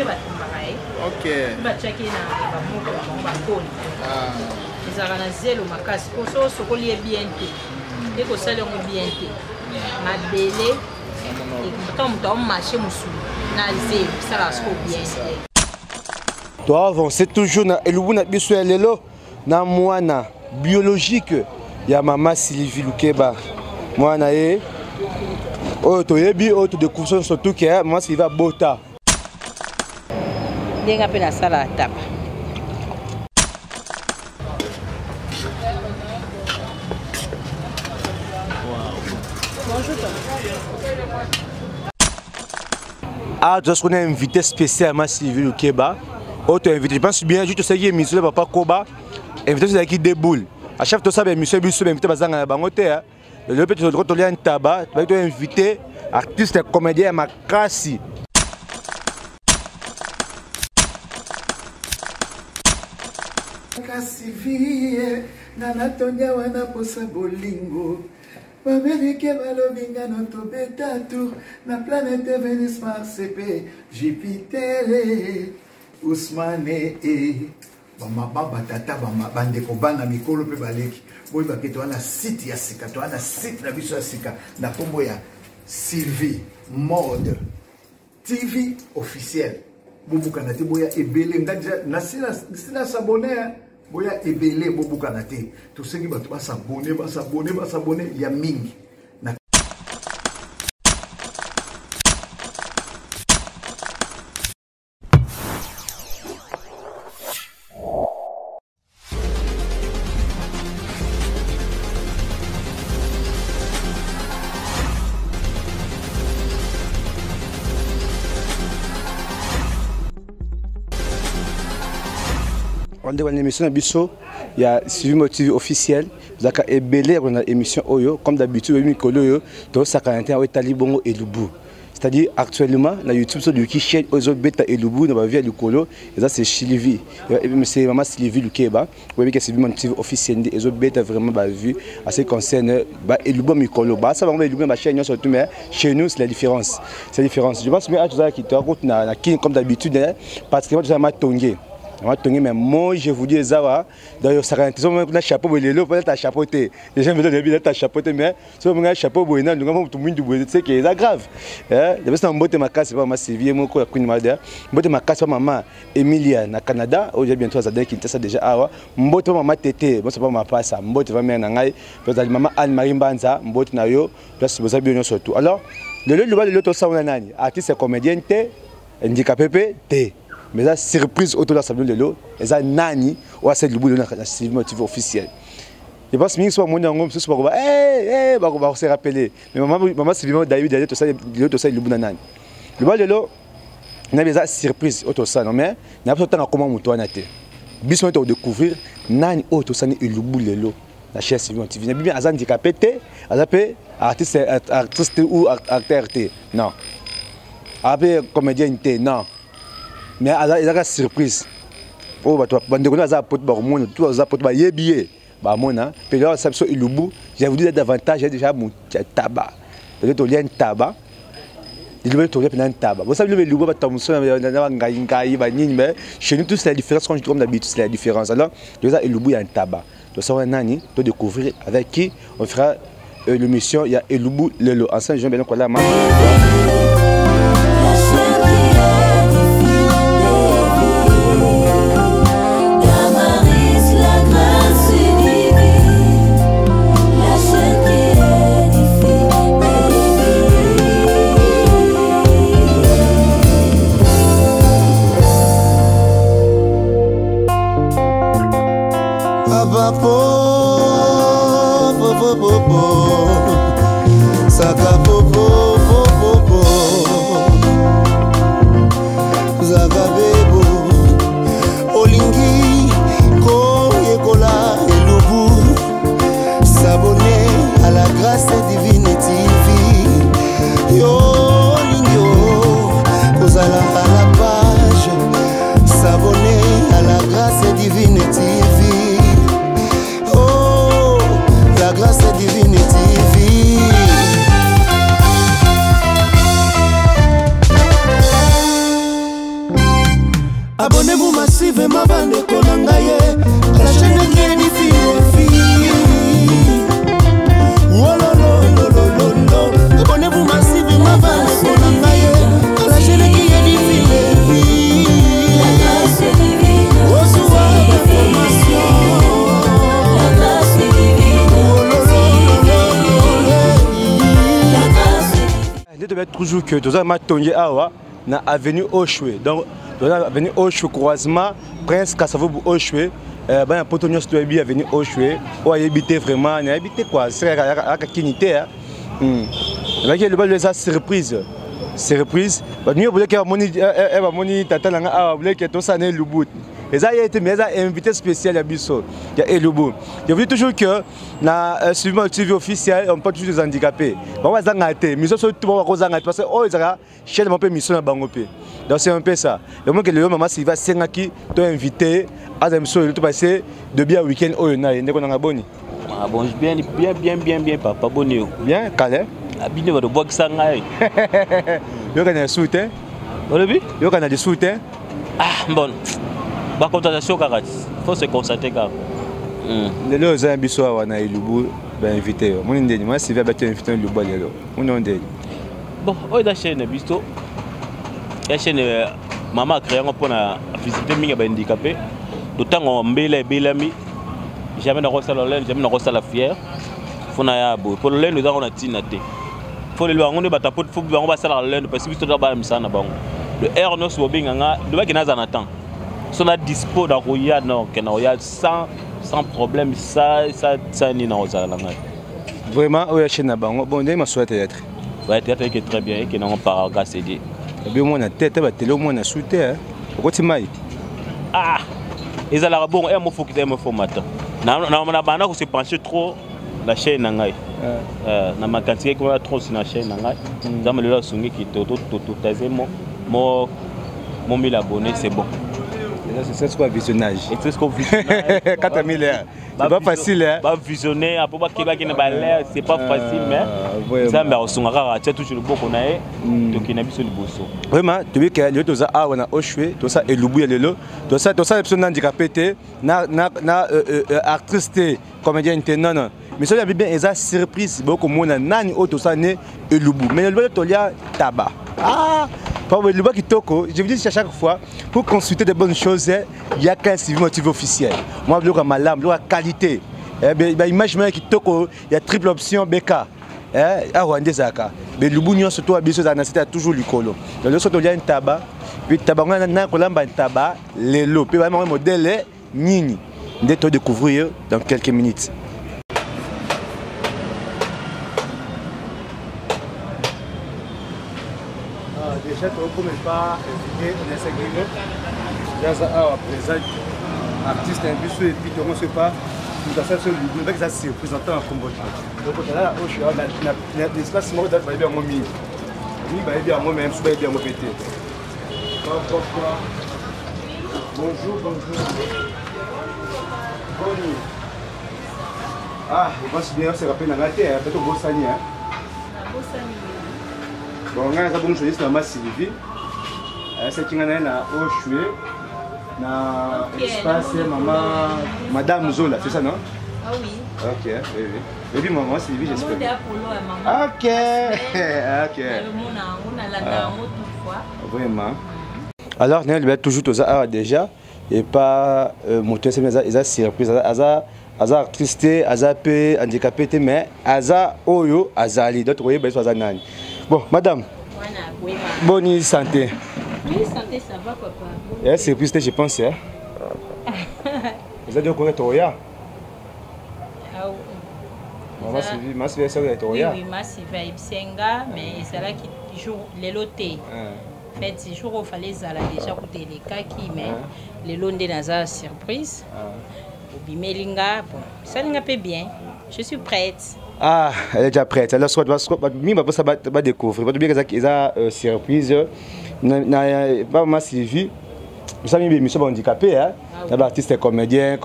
nde batumbaka ye. Ok. Batiaki na bamoko na bango bakoni. Ezalaka na zelo makasi po so sokoli ye bien te. Ekosala yango bien te. Mabele ntango moto aomarche mosulu na zelo esalaka soko bien te. Doit avancer toujours na elubu na biso ya lelo na mwana biologique ya mama Sylvie Lukeba. Mwana ye oyo toyebi oyo todécouvre surtout que mama Sylvie abota. Ndenga mpe nasala tapa. Bonjour. Ah, just qu'on a invité spécialement Sylvie Lukeba. Autre invité, je pense bien, juste ce qui est émission de Papa Koba, invité sur qui déboule. À chaque fois, ça va émission, je suis invité à Bazanga Bangote. Le petit retour un tabac, tu vas invité artiste et comédien Makasi. Sylvie, nana tonya wana posa bolingo. Bamerike balobinga noto betatu na planète Vénus, Mars et Jupiter. Ousmane bamba tata bande ko bana mikolo pe baleki. Boy baketo wana site ya sika to wana site na biso ya sika na kombo ya Sylvie Mode TV officiel. Bobuka na te boya ebele ngaja na sina s'abonner. Boya ebele bobuka na te. To sengi bato ba s'abonner ya mingi. On est dans l'émission Bisso, il y a Sylvie Motive officiel, vous avez ébélé dans l'émission Oyo, comme d'habitude, Mikolo, dans sa quarantaine, au Talibongo et Lubu. C'est-à-dire actuellement, la YouTube sur le chaîne Ozo Beta et Lubu, dans la vie à Lucolo, et ça c'est Sylvie, c'est maman Sylvie Lukeba, vous voyez que Sylvie Motive officiel, et Ozo Beta vraiment vu, à ce qui concerne et Lubu Mikolo. Ça va, on va Lubu ma chaîne surtout, mais chez nous c'est la différence. C'est la différence. Je pense que tout ça qui te raconte, comme d'habitude, particulièrement tout ça m'a tongé. Mais moi je vous dis ça d'ailleurs ça rend un chapeau bolelo peut être chapeauté les gens me donnent bien ta chapeauté mais si on a chapeau boina nous tout monde du c'est que c'est grave de best en botte ma casse pas ma Sylvie mon ko Queen Mother botte ma casse maman Emilia na Canada aujourd'hui bientôt ça qui ça déjà awa botte maman tété bon c'est pas ma passe botte va na ngai parce que maman Anne Marie Mbanza botte na yo place vous avez bien surtout alors le to ça on a nani artiste comédien té handicapé té. Mais la surprise autour de la salle de l'eau, et ça nani ou à cette boule de la Sylvie Motive officielle. Je pense que soit mon angom, soit quoi, bah se rappeler. Mais maman Sylvie David d'aller tout ça, le ça le bout nani. Le bal de l'eau, n'a pas surprise autour de ça, non mais n'a pas tant comment mouton à terre. Bis on découvrir nani autour ça ni le bout de l'eau. La chère Sylvie Motive. N'a bien azan handicapé, azapé artiste ou acteur non. Après comédien non. Mais il y a une surprise. Oh, bah, tu vas te porter par monde, tu vas te porter yebié. Bah, mon, hein. Puis là, ça se ilubu. J'ai voulu davantage, j'ai déjà mon tabac. Peut-être qu'il y a un tabac. Il veut trouver un tabac. Vous savez, le ilubu, bah, tu mais chez nous, tout c'est la différence. Quand je trouve d'habitude, c'est la différence. Alors, déjà, ilubu, il y a un tabac. Donc, ça va nani, de découvrir avec qui on fera l'émission. Il y a ilubu lelo. Ensemble, je vais bien là. Saka popo popo popo Abonnez-vous massivement bande konangaye la chaîne qui est diffusée. Oh lo lo lo lo lo. Abonnez-vous massivement bande konangaye la chaîne qui est diffusée. Oh soir d'information. Il devait toujours que tous les matons awa na avenue Oshwe. Donc dans l'avenue Oshwe croisement Prince Kassavo Oshwe. Ben un potonnier doit bien avenue Oshwe. Ou habiter vraiment, on habiter quoi? C'est à Kinité. Là il y a le bal de surprise. Surprise. Bah nous voulons que moni tata langa awa voulait que tout ça ne l'oublie. Et ça, il a été invité spécial à Bissau. Il y a Elobo. Je veux toujours que, suivant le TV officiel, on peut toujours les handicapés. On va s'engager. Mais surtout, on va s'engager parce que, oh, ils ont cherché un peu de mission à Bangopé. Donc, c'est un peu ça. Le moment que le maman s'y va, c'est un qui t'a invité à la mission de passer de bien week-end au Yona. Il y a un abonné. Bon, bien, papa, bonne. Bien, calé. Bien, de boire ça. Il y a des soutiens. Il y a des soutiens. Ah, bon. Par contre, il faut se constater. Les gens qui ont invité à Elubu, invité. Moi, si je vais inviter à Elubu, bon, la chaîne Bisto, la chaîne maman a créé pour visiter les handicapés. D'autant qu'on Bélami, jamais dans la laine, jamais dans la fière. Pour le laine, nous avons un tinaté. Faut le voir, on est batapot, faut on va la laine parce que Bisto doit pas me ça. Le air nous soit bien, le mec qui n'a pas temps. Si on a dispo dans Royal, sans problème, ça n'est pas ça. Vraiment, oui, chez Nabango, bon, je souhaite être. Oui, théâtre est très bien, qui n'a pas à céder. Bien, mon tête, télé, mon a soutien. Pourquoi tu m'as dit? Ah, ils ont bon, et moi, faut qu'ils aient un format. On a se penché trop la chaîne Nangai. Na ma quantité qu'on a trop sur la chaîne Nangai. Dans le lot sonné qui tout mon 1000 abonnés, c'est bon. C'est ce qu'on visionnage. C'est ce qu'on visionnage. 4000 heures. C'est pas facile, hein? Pas visionner, après c'est pas facile, mais ça me ressemble tu as toujours le beau qu'on a, donc il n'a plus le beau saut. Vraiment, tu veux que les deux a on a Oshwe, tout ça et Lubu et le tout ça les personnes handicapées, na actrice, comédien non. Mais ça y bien eza surprise beaucoup mona nani auto ça né et Lubu. Mais le to lia tabac. Ah, le bas qui toko, je vous dis à chaque fois, pour consulter de bonnes choses, il y a qu'un suivi motif officiel. Moi, je vois ma lame, la qualité. Imagine qui toko, il y a triple option BK. Ah, Rwanda Zaka. Mais le bougnon surtout à Bissau, c'était toujours le colo. Le surtout il y a un tabac, puis tabac, on a un tabac, les lots, puis vraiment un modèle, nini. Nous allons découvrir dans quelques minutes. Déjà, tu ne peux pas inviter un inségrino. Il y a un présent artiste, un bus, et puis tu ne sais pas. Nous avons fait le mec qui s'est présenté en Cambodge. Donc, là, je suis dans l'espace, moi, je vais bien mon mille. Oui, je vais bien moi même, je vais bien mon pété. Bonjour. Bonjour. Ah, je pense bien, c'est rappelé dans la terre, peut-être au Bossani. Bon, on a un bon choix, c'est la Sylvie. C'est qui est na Oshwe, na espace Madame Zola, c'est ça non? Ah oui. Ok, oui. Et puis maman Sylvie, j'espère. Ok. Vraiment. Alors, nous avons toujours tout ça déjà. Et pas monter ces surprises. Aza artiste, aza pe handicapé, mais aza oyo, azali. D'autres voyez, ben soit nani. Bon, madame. Bonne santé. Oui, santé, ça va, papa. C'est plus, je pense. Vous avez dit qu'on est au Roya? Ah oui. Ma Sylvie, c'est au Roya? Oui, ma Sylvie, mais c'est là qui joue les lotés. En fait, ces jours où il fallait déjà coûter les kaki, mais les lots de Nazar surprise. Bimelinga, bon, ça n'a pas bien. Je suis prête. Ah, elle est déjà prête. Alors, soit ça va découvrir. Pas bien que ça surprise. Pas ma Sylvie. Nous sommes mis sur handicapé, hein. L'artiste est comédien,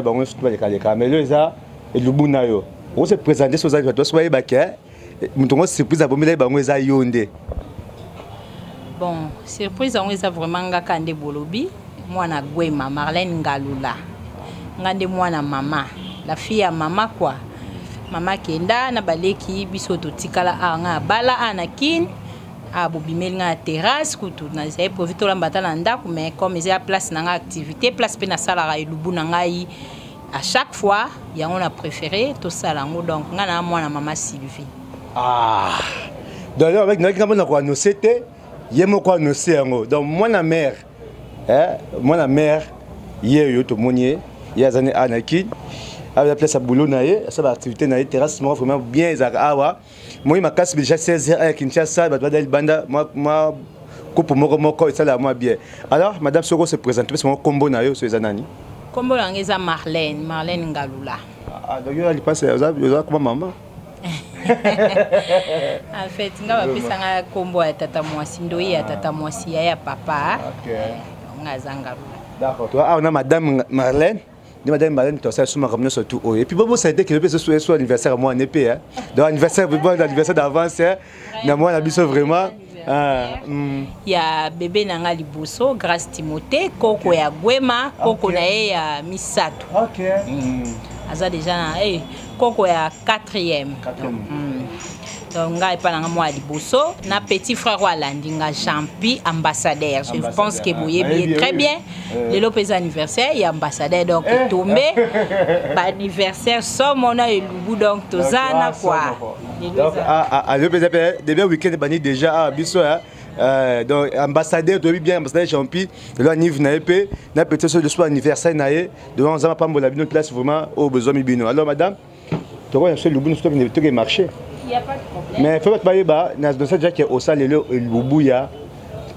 bon, on se trouve les caméras, ça et le bounayo. On se présente sur ça, toi soyez baquet. Nous avons surprise à bomber les bangos à Yondé. Bon, surprise on est vraiment gakande bolobi. mwana Gwema Marlène Ngalula ngande mwana mama la fille ya mama quoi mama kenda na baleki biso totikala anga bala anakin abobimeli nga terrasse kutu na zai profito la mbata ndako mais comme ils a place na nga activité place pe na sala ra elubu na ngai à chaque fois yango na préféré to sala ngo donc nga na mwana mama Sylvie donc avec naki kama na ko annoncer te yemo ko annoncer yango donc mwana mère mwana mère yeyo to monier yazane anakin avec la place à boulot naé ça va activité naé terrasse moi vraiment bien awa moi ma casse déjà 16h à Kinshasa ba dal banda moi coupe moko ça là moi bien alors madame Soko se présente parce que mon combo naé sur les anani combo langeza Marlène Ngalula donc il passe ça comme maman en fait nga ba pesa nga combo ya tata mwasi ndoi ya tata mwasi ya papa nga Ngalula d'accord toi on a madame Marlène Madame Marlène, tu as souvent ramené surtout. Et puis, bon, ça a été que le PC soit anniversaire à moi en épée. Donc, anniversaire d'avance, moi, on a vu ça vraiment. Il y a bébé Nanga Liboso, grâce Timothée, Koko ya Gwema, Koko na ya Misato. Ok. Aza déjà, Koko ya 4e. Donc, ngai pa nanga moi Liboso, na petit frère wa Landinga Champi, ambassadeur. Je pense que vous voyez très bien. Le Lopez anniversaire, il y a ambassadeur donc tombé. Anniversaire, somme on a eu le donc tozana quoi. Donc à Lopez début week-end bani déjà à biso donc ambassadeur to bien ambassadeur Champi, le anniv na épée, na petit sur le soir anniversaire naé, donc on va pas mbola bino classe vraiment au besoin bino. Alors madame, tu vois un seul lubu stop ne peut marcher. Il n'y a pas de problème. Mais il faut que tu aies au salle le lubu ya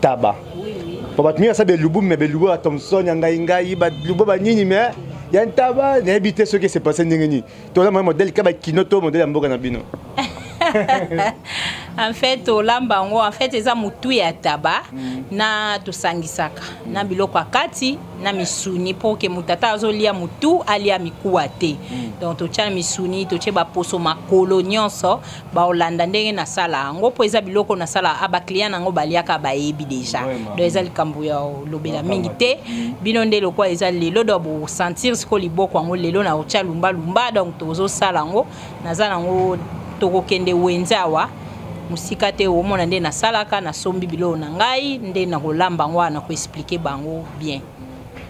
tabac. Oui. Pour que tu aies le lubu, mais le lubu à Thompson, le lubu à Nini, mais il y a un tabac, n'habitez ce qui s'est passé. Tu as un modèle qui est un modèle en Boganabino. En fait olambango en fait eza mutu ya taba na tosangisaka na biloko akati na misuni pour que mutata azolia mutu alia mikuwa te donc totia misuni totie ba poso makolo nyonso ba olanda ndenge na sala ngo po eza biloko na sala aba client nango baliaka ba yebi déjà donc eza likambo ya lobela mingi te bino ndelo kwa eza lelo do bo sentir siko liboko ngo lelo na otia lumba donc tozo sala ngo nazana ngo tokokende wenzawa musika te omona nde na salaka na sombi bilo na ngai nde na kolamba ngwa na ko expliquer bango bien.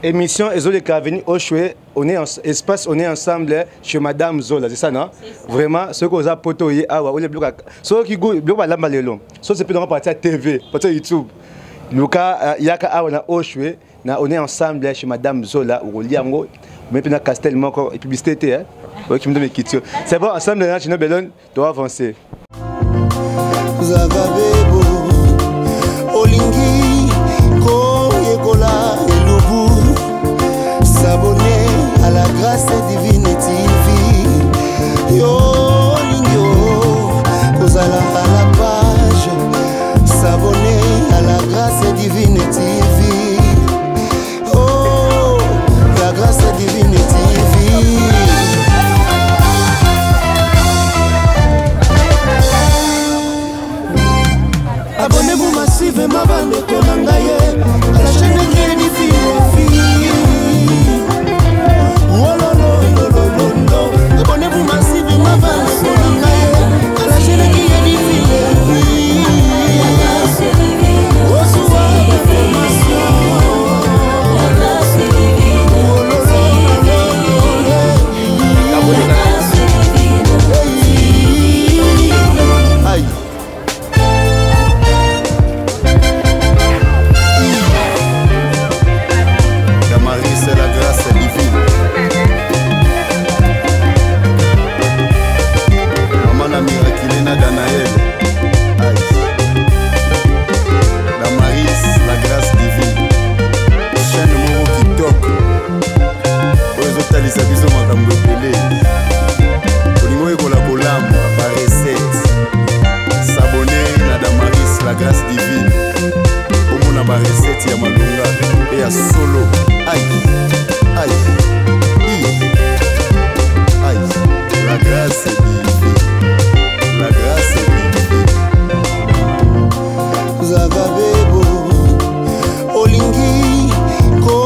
Émission Ezole Kaveni au chouet, on est en espace, on est ensemble chez Madame Zola, c'est ça non? Vraiment ce que vous avez potoyé awa ou les blocs ce qui go bloc la malelo. Ce c'est plus dans partir TV, partir YouTube. Luka yaka awa na au chouet, na on est ensemble chez Madame Zola ou liango, mais puis na Castel moko et publicité hein. Oui, qui me donne mes questions. C'est bon, ensemble, là, tu dois avancer. Zagabebo, Olingi, Koyekola, Elubu, s'abonner à la grâce divine TV. Yo, Olingo, Kozala à la page, s'abonner à la grâce divine TV. Oh, la grâce divine TV. Abonnez-vous massivement à la chaîne qui est fille. Oh là là, abonnez-vous massivement à la chaîne qui est fille. Oh, souvent d'informations. Aïe. C'est la grâce divine. Maman a miraculé na Danaël. Damaris, la grâce divine. Chaîne Moro qui toque. Aux autres, les amis sont en train de brûler. Au niveau de la collambe, par recette. S'abonner na Damaris, la grâce divine. Au monde, par recette, il y a Malunga et à solo. Aïe, aïe, aïe, la grâce est divine, la grâce est divine. Zagabebo, Olingi, Ko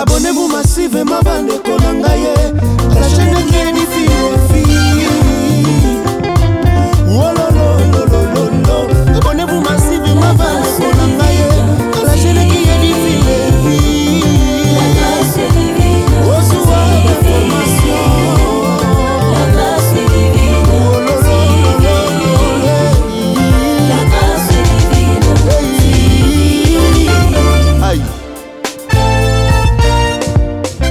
Abonnez-vous massivement bandeko na ngai la chaîne Kenny Fifi. Abonnez-vous massivement bandeko na ngai la chaîne Kenny Fifi. La grâce divine. Reçois l'information. La grâce divine. La grâce divine. Aïe.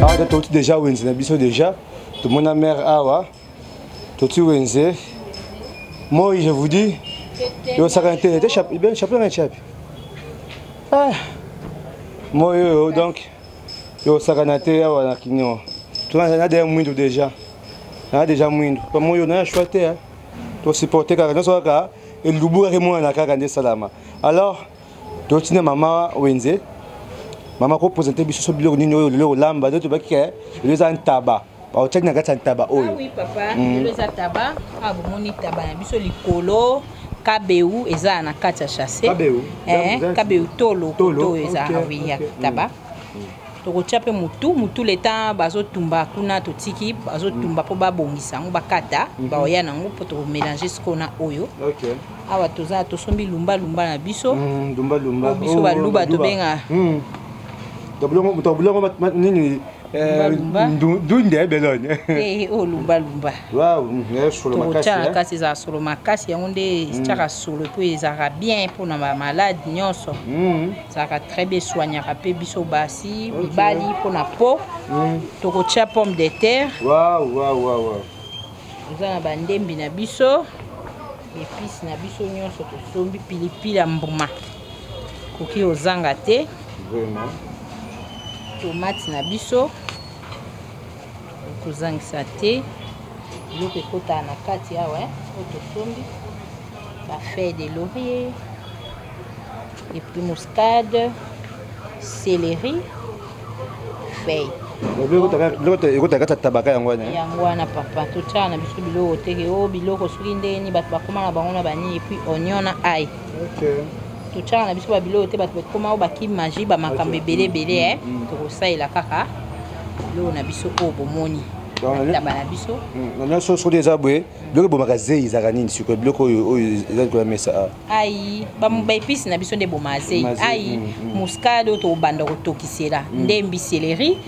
Ah, tu déjà Wenze, na déjà. Tout le monde a mère Awa. Tu Wenze. Moi, je vous dis, yo ça quand bien chapeau chape. Ah. Moi donc yo ça quand Awa na kinyo. Tu as déjà muito déjà. Na déjà muito. Pas moi yo na choité hein. Tu supporter quand on soit là et lubu à moi na quand salama. Alors, tu tiens maman Wenze. Maman ko présenter biso so biloko nini oyo lamba d'autres ba ki les en tabac. Ba check na gata tabac oyo. Ah oui papa, les en tabac, ah bon moni tabac na biso likolo, kabeu eza na kati ya chasser. Kabeu. Kabeu tolo eza oui ya tabac. Toko chape mutu le temps bazo tumba kuna totiki bazo tumba po ba bongisa ngo bakata ba oya nango po to mélanger ce qu'on a oyo. OK. Awa toza to sombi lumba na biso. Lumba. Biso ba luba to benga. Nini dunde belone oh lumba waaw solo makasi kasi za solo makasi yango nde chaka solo po ezaka bien pour na malade nyonso saka très bien soignaka pe biso basi bibali pour na peau toko cha pomme de terre waaw eza na bandembi na biso épices na biso nyonso to sombi pilipili ya mbuma koki ozanga te vraiment tomate na biso kozangisa te biloko ekota na kati awa oyo tosombi bafeuille de laurier épris muscade céleri feuille ekota kati ya tabaka yango wana papa totyaka na biso biloko teke o biloko soki ndeni bato bakoma na bango na banini epuis oignon na ail totyaka na biso babiloko te bato bakoma o baki magie bamakambo ebele tokosalela kaka biloko na biso oyo bomoni taba na biso nyonso soki eza boye biloko ebomaka zei ezalaka nini sikoyo biloko oyo eza likolo ya mesa ai baepisi na biso nde eboma zei ai muscade oyo tobanda kotokisela ndembi céleri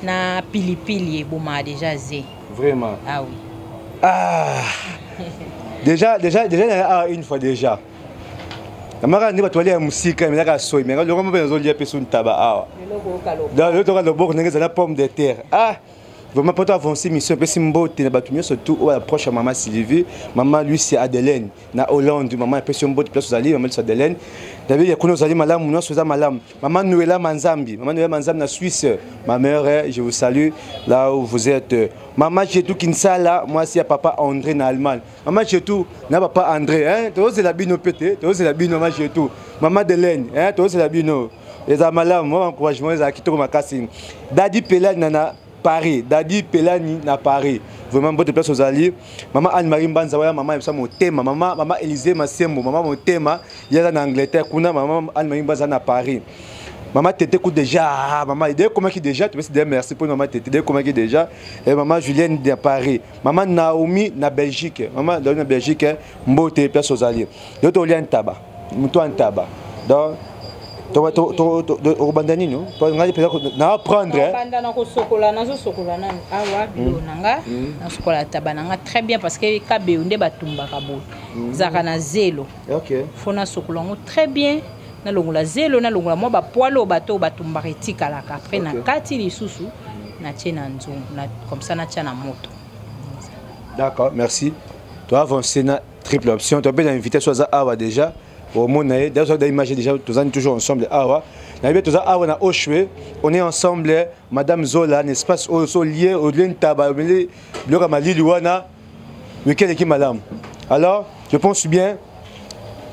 na pilipili ebomaka déjà zei vraiment ah oui déjà une fois déjà amaka ndi bato balia musika mais naka soy mais lokoma pe nazolia pe sun taba awa loko loboko ndenge ezala pomme de terre vraiment pour avancer mission pe simbote na bato nyonso tout oyo approche maman Sylvie maman Lucie Adeline na Hollande maman pe simbote place ozali maman Lucie Adeline David ya kuna ozali malamu nyonso eza malamu maman Noëlla Manzambi na Suisse ma mère je vous salue là où vous êtes maman Chetou Kinsala moi c'est papa André na Allemagne maman Chetou na papa André c'est la bino pété c'est la bino maman Chetou maman Delaine c'est la bino eza malamu moi encouragement eza kitoko makasi Dadi Pelani na Paris, Dadi Pelani na Paris. Vraiment bonne place aux alliés. Maman Anne-Marie Mbanza, maman Emsa Motema, maman Élisée Massembo, maman Motema, il y a en Angleterre, kuna maman Anne-Marie Mbanza na Paris. Maman Tété coûte déjà, maman idée comment qui déjà, tu veux dire merci pour maman Tété, comment qui déjà, et maman Julienne de Paris, maman Naomi na Belgique, maman dans la Belgique, mbote place aux alliés. L'autre au lien tabac, mouton en tabac. Donc obandani no ngali pela na prendre bandana ko sokola nazo sokola na awa bilo nanga na sokola tabananga très bien parce que kabe unde batumba kabo zaka na zelo OK fona sokola ngo très bien na longola zelo na longola mo ba poilo bato batumba retika la après na kati lisusu na tena nzungu na comme ça na tena moto. D'accord, merci. Tu as avancé na triple option, tu as bien invité soit awa déjà. Au monde, d'ailleurs, l'image déjà, tous on est toujours ensemble. On est ensemble, Madame Zola, n'est-ce pas, lié au lien tabac, madame. Alors, je pense bien,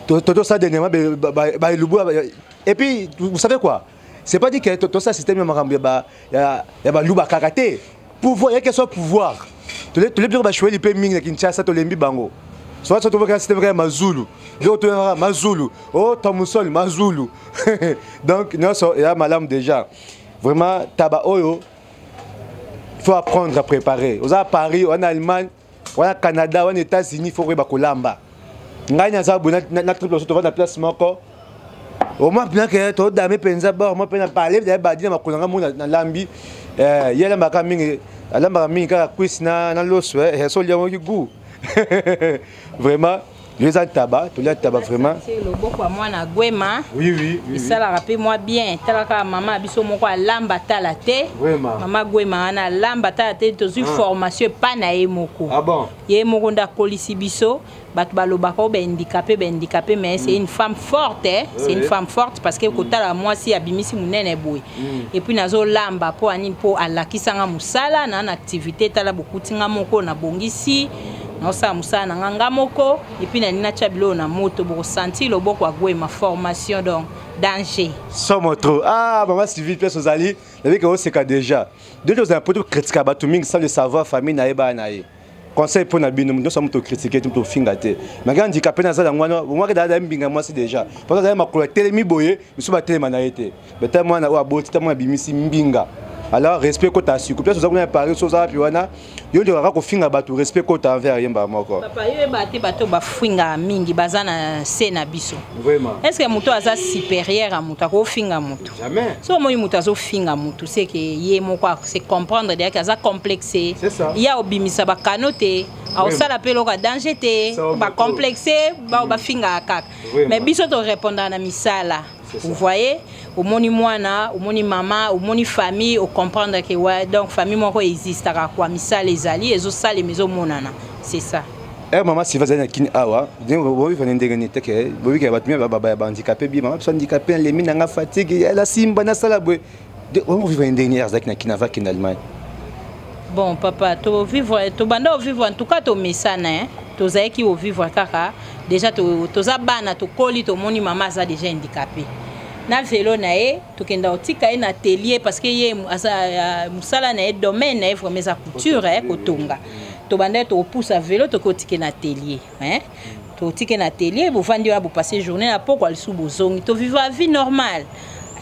tout ça dernièrement, et puis, vous savez quoi? C'est pas dit que tout ça, système, il y a louba karaté. Pouvoir, il y a quel soit pouvoir. Tous les gens qui ont choisi les Kinshasa, tous les bango. Soit tu vois que c'était Mazulu, d'autres Mazulu, oh Tamusol Mazulu. Donc il y a madame déjà. vraiment taba oyo il faut apprendre à préparer. Aux à Paris, en Allemagne, au Canada, aux États-Unis, il faut que kolamba. Ngai na zabu na triple sur la place moko. Au moins bien que to dame penza ba, moi pena parler de ba dina makolanga mo na lambi. Yela maka mingi, alamba mingi ka quiz na loso e so liamo ki gu. Vraiment les tabac, tout le tabac vraiment. C'est le beau quoi moi na Gwema. Oui. Et ça la rappelle moi bien. Talaka maman biso moko lamba talate. Vraiment. Maman Gwema na lamba talate to une formation pas na emoko. Ah bon. Ye moko nda kolisi biso. Bat baloba ko ben handicapé mais c'est une femme forte hein. C'est une femme forte parce que kotala moi si abimisi munene boy. Et puis nazo lamba po ani po alakisanga musala na activité tala beaucoup tinga moko na bongisi. Non ça musala na nganga moko et puis na nina chabilo na moto bo sentir le boko agwe ma formation donc danger. Somme trop. Ah maman Sylvie place aux alliés, avec que c'est déjà. Deux choses importantes critiquer batuming sans le savoir famille na eba nae. Conseil pour Nabino, nous sommes tous critiqués, tout fingaté. Mais quand handicapé dans ça, moi que dans binga moi c'est déjà. Parce que ma collègue télémi boyé, nous sommes tellement naïté. Mais tellement na aboti, tellement bimisi mbinga. Alors respect que tu as su. Peut-être que vous avez parlé sur ça puis wana. Yo de rako finga batu respect que tu as envers yemba moko. Papa yo baté bato ba finga mingi bazana sena biso. Vraiment. Est-ce que muto aza supérieur à muto ko finga muto? Jamais. So moi muto azo finga muto c'est que yé moko c'est comprendre derrière kaza complexé. C'est ça. Il y a obimisa ba kanoté. A ça l'appelle au danger té ba complexé ba finga kak. Mais biso to répondre na misala. Vous voyez, au moni mwana, au moni maman, au moni famille, au comprendre que ouais, donc famille moi existe à quoi misal les alliés, les autres les maisons monana, c'est ça. Eh maman si vous êtes kin awa, vous venez de gagner que vous voyez que votre mère va handicapé bien, maman sont handicapé les mines nga fatigue, elle a simba na sala boy. On vit une dernière zak na kinava kin Allemagne. Bon papa, to vivre, to banda vivre en tout cas to mesana hein. To zaiki au vivre kaka. Déjà to zabana to koli to moni maman za déjà handicapé. Na vélo na e to kenda otika na atelier parce que ye musala na e domaine na vraiment sa couture hein kotonga. To banda to pousse à vélo to kotike na atelier hein. To tike na atelier bo vandi wa bo passer journée na poko al sou bozongi to vivre la vie normale.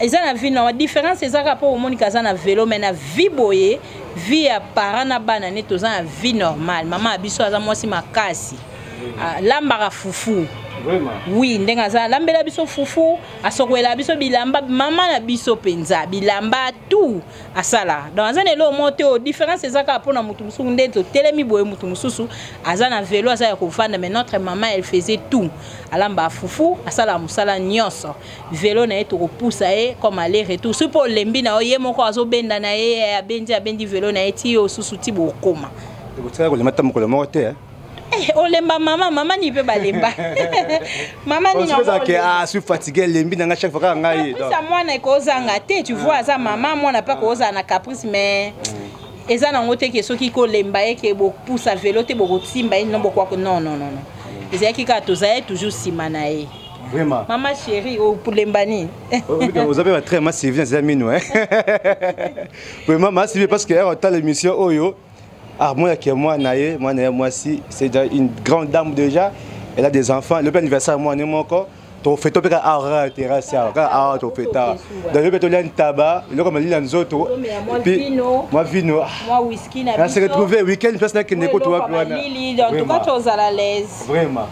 Eza na vie normale différence eza rapport au moni kaza na vélo mais na vie boye vie ya parents na bana ne to za na vie normale. Maman abiso aza moi si makasi. Lambara fufu. Vraiment. Oui, ndenga za lambela biso fufu, asokwela biso bilamba, maman na biso penza, bilamba tout asala. Dans un elo monté au différence ezaka pona mutu mususu ndeto telemi boye mutu mususu, azana vélo azaya ko fanda mais notre maman elle faisait tout. Alamba fufu, asala musala nyonso. Vélo na eto repousse e comme aller retour. Ce pour lembi na oye moko azobenda na e abendi vélo na eti o susu ti bokoma. Botaka ko le mata moko le moté hein. Olemba maman ni peut balemba. Maman ni non. Parce que ah, je suis fatigué lembi na chaque fois ngai. Ça moi na koza ngate, tu vois ça maman moi na pas koza na caprice mais eza na ngote ke soki ko lemba e ke bo pousse à vélo te bo simba non bo kwa non. Eza ki ka toza toujours simana e. Vraiment. Maman chérie au pour lembani. Vous avez très massif les amis nous hein. Vraiment massif parce que on t'a l'émission Oyo. Ah, moi, si c'est déjà une grande dame déjà. Elle a des enfants. Le anniversaire, moi, on est encore. Tu fais tout à l'heure, tu fais ça. Tu fais ça. Dans le pétrole, il y a un tabac. Il y a un autres. Moi, vino. Moi, whisky. On s'est retrouvé le week-end. Je pense que nous avons tout. En tout cas, tu es à l'aise. Vraiment.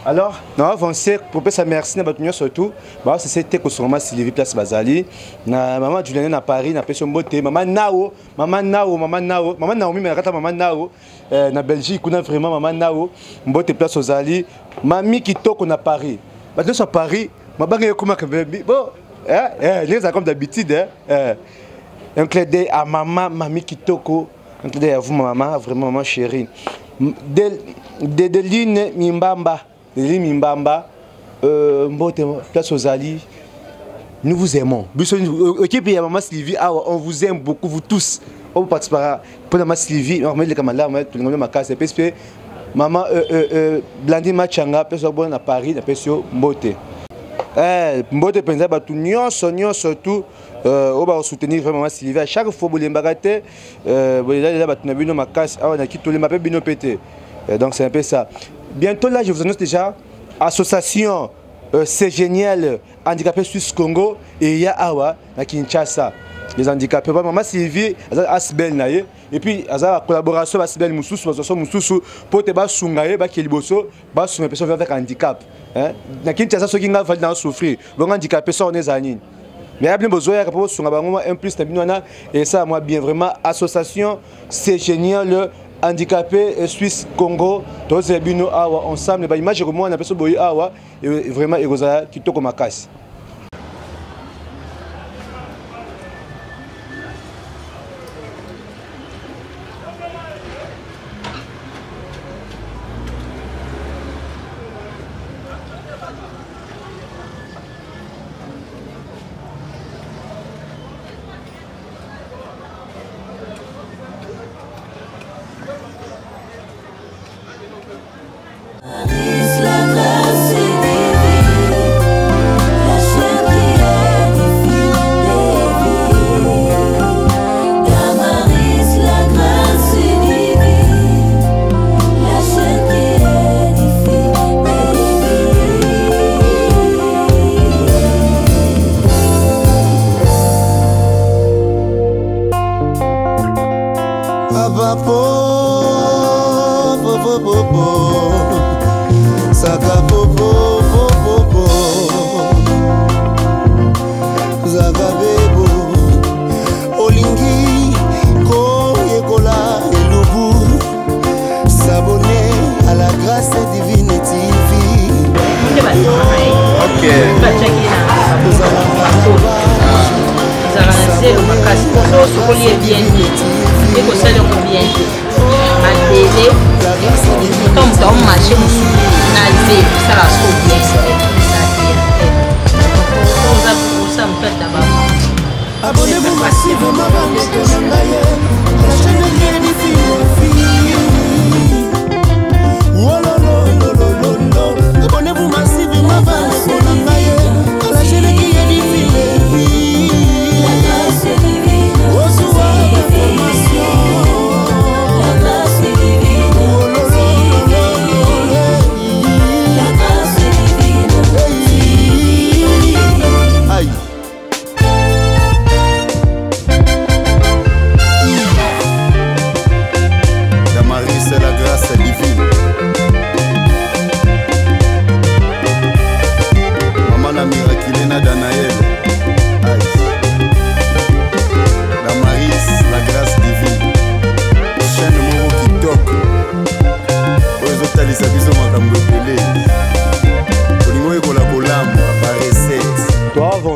Alors, nous avons avancé pour faire merci à notre surtout. C'était que sur ma Sylvie Place Bazali. Maman Julienne à Paris, na Pession Beauté, maman Nao, maman Naomi, mais maman Nao, na Belgique, on a vraiment maman Nao, Beauté Place aux Ali, mamie qui toque à Paris. Maintenant sur Paris, ma bague comment que bon, les comme d'habitude, un clin d'œil à maman, mamie qui toque, un clin d'œil à vous maman, vraiment maman chérie. Deline Mimbamba. Mimbamba, Mbote, Place aux Ali, nous vous aimons. Équipe et maman Sylvie, on vous aime beaucoup, vous tous. On participera pour maman Sylvie, on remet les camarades, on remet ma case, maman Blandine Machanga, personne bonne à Paris, la personne Mbote. Mbote pensa ba tout surtout on va soutenir vraiment Sylvie à chaque fois vous l'embarquez là ba tout bino ma case, on a quitté le mapé bino pété. Donc c'est un peu ça. Bientôt là, je vous annonce déjà association c'est génial handicapé Suisse Congo et il y a Awa à Kinshasa. les handicapés. Maman Sylvie, Asbel naye et puis la collaboration avec Asbel Moussous, pour te bas sungaye, bas keliboso, bas sungaye personne avec handicap. Na kinti ça ce qui n'a pas dans souffrir. Bon handicapé ça on est zanine. Mais il y a bien besoin de sungabango un plus et ça moi bien vraiment association c'est génial handicapé Suisse Congo tous les bino awa ensemble ba image que moi on appelle ça boy awa et vraiment egoza kitoko makasi.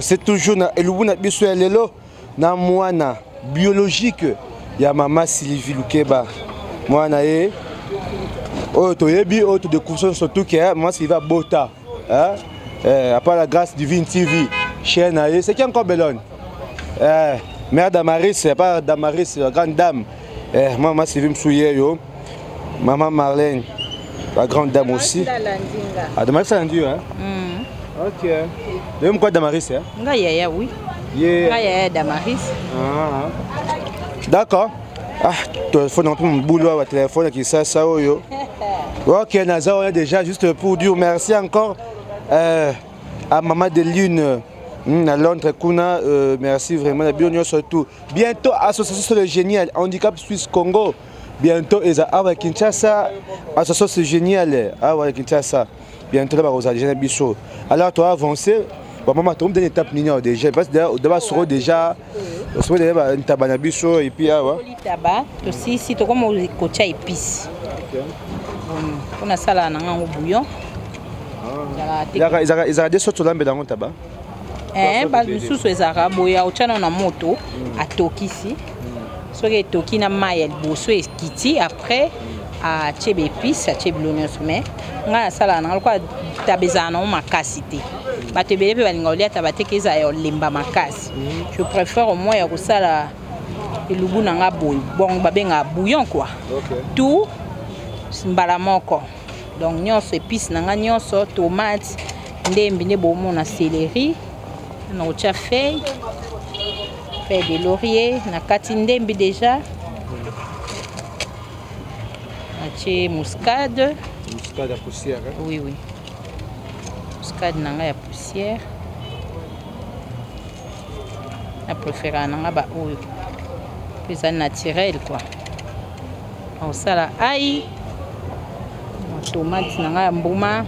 C'est toujours na elubuna biso ya lelo na mwana biologique ya Maman Sylvie Lukeba mwana ye oyo toyebi oyo découvre surtout que Maman Sylvie bota à part la grâce divine TV chaîne na ye c'est qui encore Bellone mère Damaris à part Damaris la grande dame Maman Sylvie msouye yo Maman Marlène la grande dame aussi Damaris ça lundi Ok. Même quoi Damaris hein? Ngaya oui. Ngaya Damaris. D'accord. Ah, il faut non plus mon boulot à téléphone qui ça yo. Ok, Naza on est déjà juste pour dire merci encore à Maman de Lune à Londres Kuna merci vraiment la bienvenue surtout. Bientôt association le génial handicap Suisse Congo. Bientôt ils à Kinshasa association génial à Kinshasa. Bientôt là aux Algériens bichot. Alors toi avancer, maman tu me donnes une étape nina déjà parce que d'abord sera déjà on déjà une tabana bichot et puis ah ouais. Tabac aussi si tu comme cocha épice. On a ça là dans bouillon. Ils a des sortes là dans mon tabac. Parce que sous les arabes boya au chana na moto à Toki ici. Soit que Toki na maïel bosso et kiti après à chebe épice à chebe l'oignon mais nga sala na kwa tabezana o makasi te batebele pe balinga olia tabate keza yo lemba makasi je préfère au moins ya kosala elubu na nga boy bon babenga bouillon quoi tout mbala moko donc nyonso épice na nga nyonso tomate ndembi ne bomo na céleri na ocha feuille de laurier na kati ndembi déjà ache muscade. Muscade à poussière. Hein? Oui, oui. Muscade n'a pas de poussière. na préféré nanga ba oyo pesa naturel quoi on sala ai tomate nanga mbuma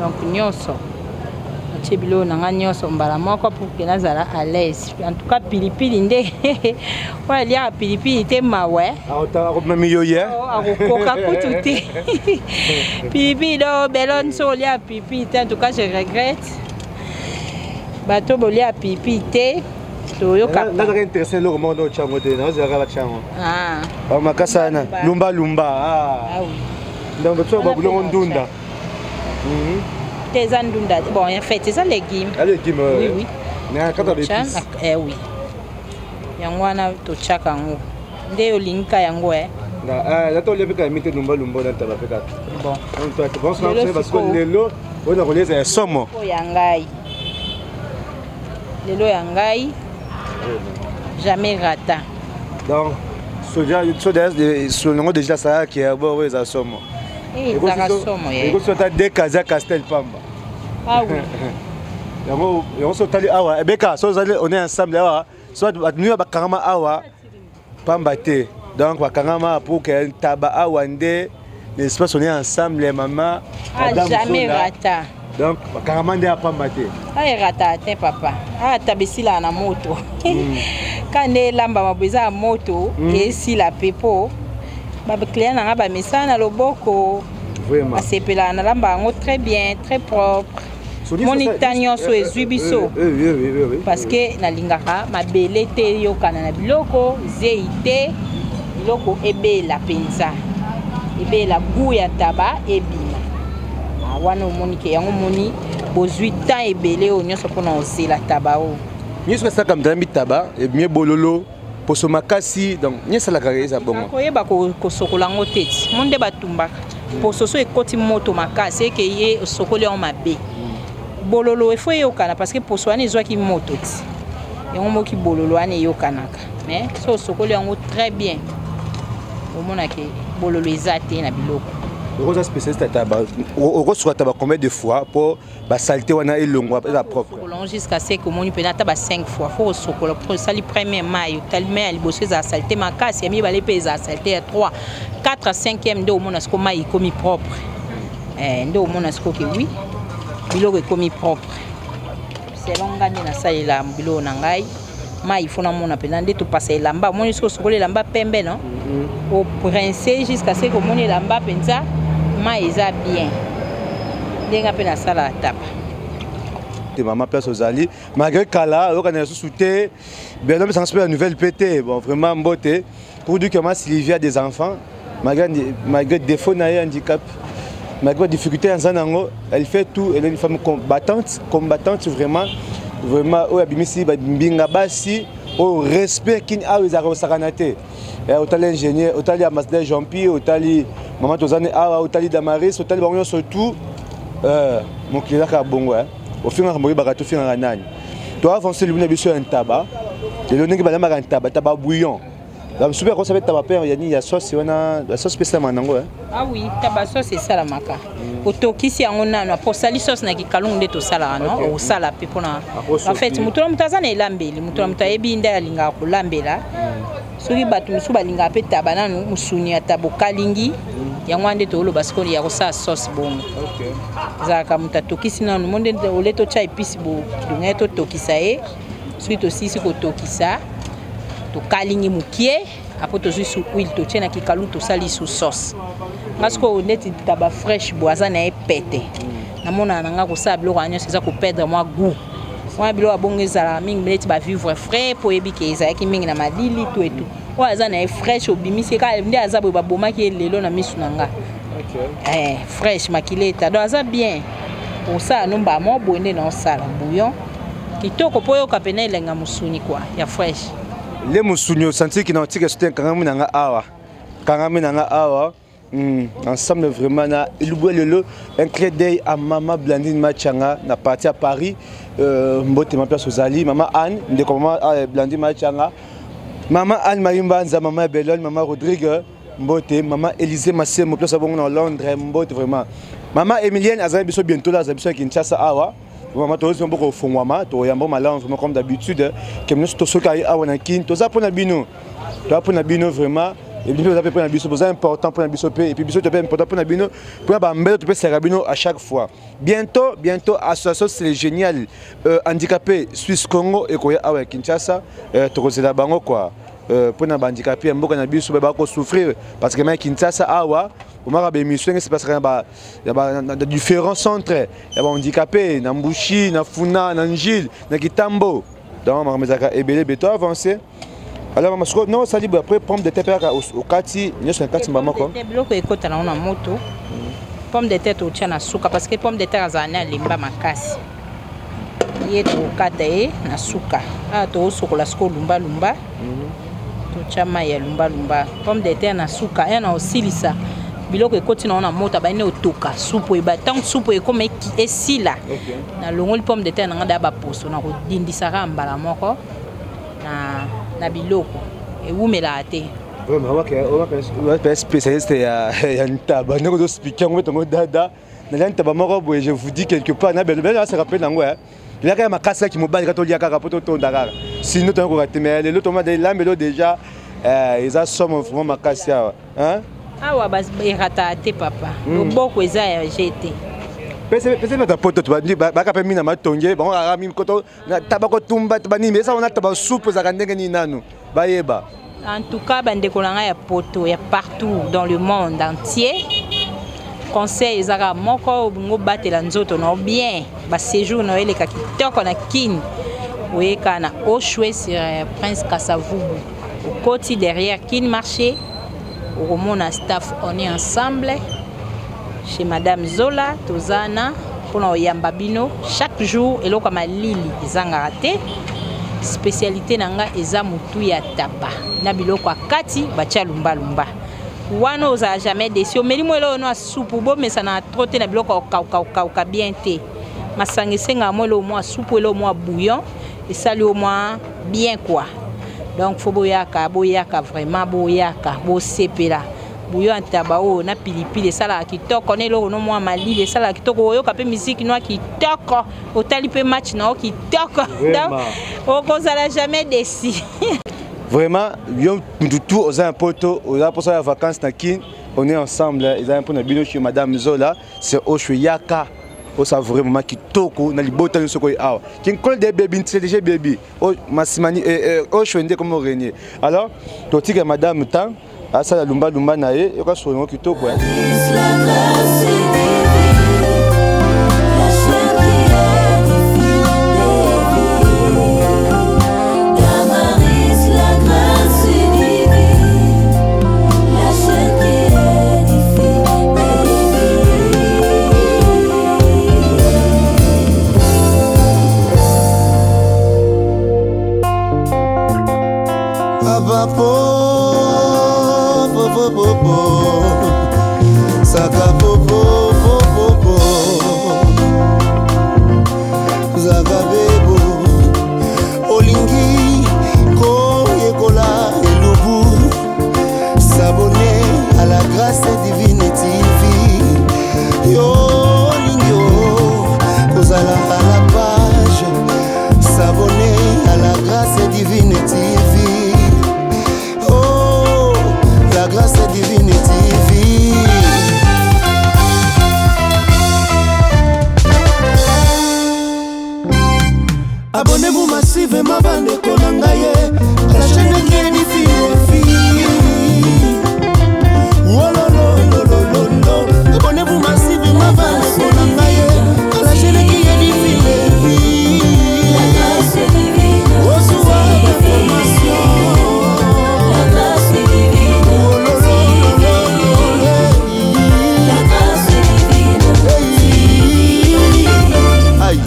donc nyonso chebilo nanga nyonso mbala moko pour que nazala à l'aise en tout cas pilipili nde wala lia pilipili te mawe mami yo ye akokoka kutu te pilipili do belon so lia pilipili te en tout cas je regrette bato bolia pilipili te toyoka nazaka intéressé loko moko ndo chango te nazaka la chango makasana lumba oui donc to babulongo ndunda Des andunda. Bon, en fait, c'est ça légumes. Les légumes, oui. Mais quand on épice. Oui. Yangwana to chakango. Nde olinka yango là to lebi ka mite lumba dans ta bafeka. Bon. Donc toi tu penses là parce que lelo on a relais somo. Yangai. Lelo yangai. Jamais rata. Donc soja sur le nom déjà ça qui est bon ouais ça somo. Et ça a des cases à Castel Pamba. Ah oui. On se tali awa. Beka, on est ensemble là. Soit nous à Karama awa. Pamba te. Donc Karama pour que taba awa nde. L'espace on est ensemble les maman. Jamais rata. Donc Karama nde à Pamba te. Ah rata te papa. Ah tabisila na moto. Quand ne lamba mabuza moto et si la pepo. Baba client nanga ba mesana loboko vraiment asepela na lamba ngo très bien très propre monitanyo so ezubiso oui parce que na lingaka mabele te yokana na biloko zeite biloko ebela penza ebela goût ya taba ebima wana omonike yango moni bozwi temps ebele o nyonso pona osela taba o nyonso ça comme dans taba et mieux bololo pour ce makasi donc n'y ça la carrière bon ko yeba ko sokola ngoteti monde batumbaka pour soso ekoti moto makasi ke ye sokoli en mabe bololo il faut yokana parce que pour soane ezwa ki moto ti yango moki bololo ane yokanaka mais so sokoli ngo très bien au mona ke bololo ezate na biloko Rosa spécialiste à tabac. Au reçoit tabac combien de fois pour la saleté ou la longue la propre. Jusqu'à ce que mon peut tabac 5 fois. Faut sokola pour ça le premier maille tellement elle bosse à saleté ma casse et mi va les peser à saleté 3 4 à 5e de au monde asko maille comme propre. Ndo au monde asko que oui. Biloko comme propre. C'est long gagner na salle la biloko na ngai. Maille faut na mona pe ndé to passer lamba mon isko sokola lamba pembe non. Au prince jusqu'à ce que mon lamba penza maïza bien. Denga pena sala tapa. Maman place aux alliés. Malgré Kala, on a sous-souté. Bien non, mais ça se la nouvelle PT. Bon, vraiment beauté. Pour dire que moi, Sylvie a des enfants, malgré défaut, handicap, malgré difficulté en Zanango, elle fait tout. Elle est une femme combattante vraiment. Vraiment, au Abimisi, Bingabasi, au respect qu'il a aux Arosaranaté. Autant l'ingénieur, autant les ambassadeurs Jean-Pierre, autant les maman Tozane Awa, autant les Damaris, autant les Bangons surtout mon client a bon au final on va barato fin en année. Toi avancer le bien sûr un tabac, le donner que balama un tabac bouillon. La super qu'on savait tabac père il y a sauce on a la sauce spéciale manango. Ah oui, tabac sauce c'est ça la maka. Otokisi on a pour sali sauce na ki kalonde to sala non au sala pe pona. En fait mutola mutazana elambeli, mutola mutayebi nda linga ko lambela. Soki batu musu balinga pe tabana musuni atabo kalingi yango ande to lo basko ya ko sa sauce bon. OK. Zaka mutatokisi na monde oleto cha épice bo donc to tokisa e suite aussi si ko tokisa to kalingi mukie apo to zu huile to tena ki kalu to sali sous sauce. Parce que honnête taba fresh boisa na epete. Na mona nanga ko sa biloko anyo c'est ça ko perdre moi goût. Moi bilo abongeza mingi minute ba vivre frais pour ebike ezaki mingi na madili tout et tout. Wa azana fresh obimisi ka ndi azabo ba bomaki lelo na misu nanga. OK. Fresh makileta. Donc ça bien. Pour ça nomba mo bonne na sala bouillon. Kitoko poyo kapena ilenga musuni quoi. Ya fresh. Les musuni senti qui na tika soutien kangami nanga awa. Kangami nanga awa. Ensemble vraiment na lelo un clin d'œil à maman Blandine Machanga na partie à Paris mbote ma place aux Ali maman Anne de comment Blandine Machanga maman Anne Marimbanza maman Bellon maman Rodrigue mbote maman Élisée Massé mo place à Londres mbote vraiment maman Emilienne azabi biso bientôt là azabi biso Kinshasa awa vraiment tous un peu au fond moi to yamba malin vraiment comme d'habitude que nous tous ceux qui a on kin to ça pour na bino to pour na bino vraiment et puis vous avez pour na biso c'est important pour na biso et puis biso c'est important pour na bino pour ba mbelo to peut servir bino à chaque fois bientôt association c'est génial handicapé Suisse Congo et koya awa Kinshasa to kozela bango quoi pour na handicapé mboka na biso ba ko souffrir parce que même Kinshasa awa on m'a émission c'est parce qu'il y a différents centres il y a handicapés na Mbushi na Funa na Njil na Kitambo donc on m'a ebele beto avancer alors non ça dit après pomme de terre au kati nous c'est kati maman quoi biloko ekota na ona moto pomme de terre to tchana suka parce que pomme de terre azana limba makasi yeto kata na suka to sokola sko lumba to chama ya lumba pomme de terre na suka ya na osilisa biloko ekoti na ona mota ba ne otoka soupe ba tant soupe comme esila na longoli pomme de terre na ngada ba poso na ko dindisa mbala moko na biloko e umela ate vraiment on va spécialiste ya ntaba ndeko do speaker ngo tongo dada na ntaba moko boye je vous dis quelque part na belle ça rappelle nango il y a quand même makasa ki mobali ka to lia kaka poto to ndakaka sinon to ko ratemer le to ma de lambelo déjà ils a somme vraiment makasa hein awa bas irata te papa loboko eza ya jeté pese na poto to ba ka pe mina matonge ba nga mi koto na tabako tumba bani mais ça on a taba soupe za kandenge ni nanu ba yeba en tout cas bande kolanga ya poto ya partout dans le monde entier conseil ezaka moko ngo batela nzoto no bien ba séjour no ele ka kitoko na kin oyeka na Oshwe sur Prince Kasavubu au côté derrière kin marché au mon staff on est ensemble chez Madame Zola Tozana pour nos Yambabino chaque jour et comme Lili Zangarate spécialité nanga eza mutu ya taba na biloko akati bacha lumba wana oza jamais déçu mais moi là on a soupe bo mais ça na trotté na biloko ka bien té masangisenga moi le moi soupe le moi bouillon et ça le moi bien quoi donc faut boyaka vraiment boyaka bo sepela bouillon taba o na pilipili sala kitoko ne lo no moi malili sala kitoko oyo ka pe musique no kitoko otali pe match na kitoko donc on kozala jamais déçu vraiment yo tout aux impoto aux pour ça vacances na kin on est ensemble ils ont pour na bino chez Madame Zola c'est Oshwe yaka o ça vraiment kitoko na libota nso ko awa kin kol de baby intelligent baby o masimani Oshwe ndé comme Renier alors to tika Madame Tan asa la lumba na ye yo ka so kitoko Saka popo popo Zaga bebo Olingi Ko yekola elubu S'abonner à la grâce divine TV Yo Olingo Kozala à la page S'abonner à la grâce divine TV Oh la grâce divine TV Abonnez-vous massivement bande konangaye à la chaîne Ngeni Fifi. Oh lo lo lo lo lo. Abonnez-vous massivement bande konangaye à la chaîne Ngeni Fifi. La grâce divine. Oh sois d'information. La grâce divine. Oh lo lo lo lo lo. La grâce divine. Aïe.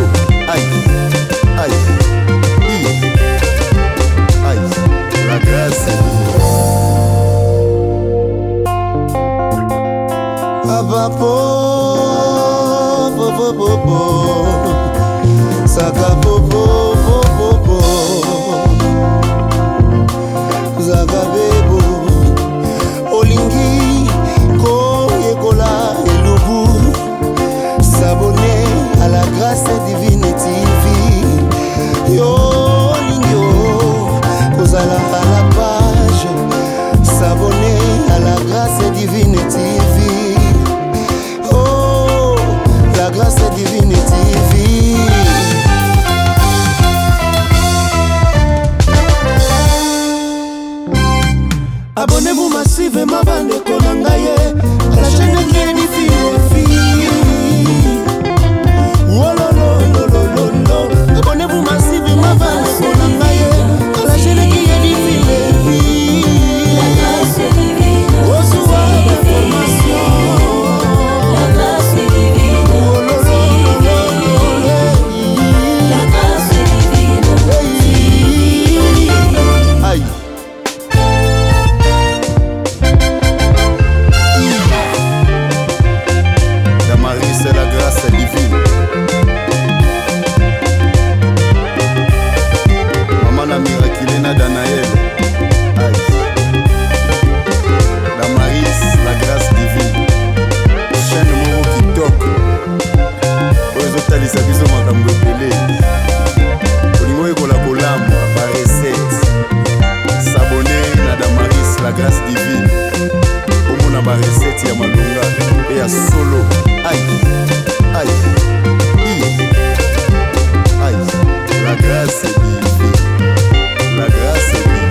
solo. Aïe, aïe, aïe, la grâce. Abapo, popo, popo, saka popo, popo, zaga bebo, olingi ko yekola elubu, s'abonner à la grâce divine TV. Yo olingi kozala à la page, s'abonner à la grâce divine TV. La grâce divine TV. Abonnez-vous massivement bande konangaye à la chaîne qui édifie les filles. Oh lo lo lo lo lo lo. Abonnez-vous massivement bande konangaye à la chaîne qui édifie les filles. La grâce divine. Reçois la formation. La grâce divine. Aïe. Damaris, c'est la grâce divine. Maman la miraculina Danaël. Aïe. Damaris, la grâce divine. Chaîne Moro qui toque. Aux autres, les abisos m'ont pelé. Olingo ekola kolamba ba recette. S'abonner na Damaris la grâce divine. Omona ba recette ya malunga et ya solo. Aïe, aïe, aïe. La grâce divine. La grâce divine.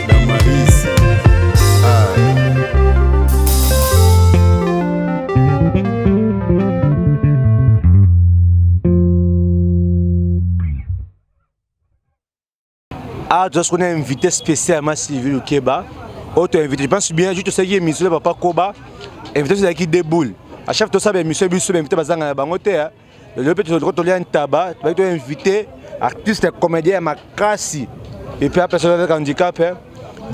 Damaris. Aïe. Ah, je suis invité spécialement Sylvie Lukeba. Autre invité, je pense bien, juste ce qui est émission de Papa Koba, invité sur qui déboule. À chaque fois que tu as émission, tu as invité à Bangote. Le petit retour un tabac, tu as invité artiste comédien Makasi. Et puis, la personne avec handicap,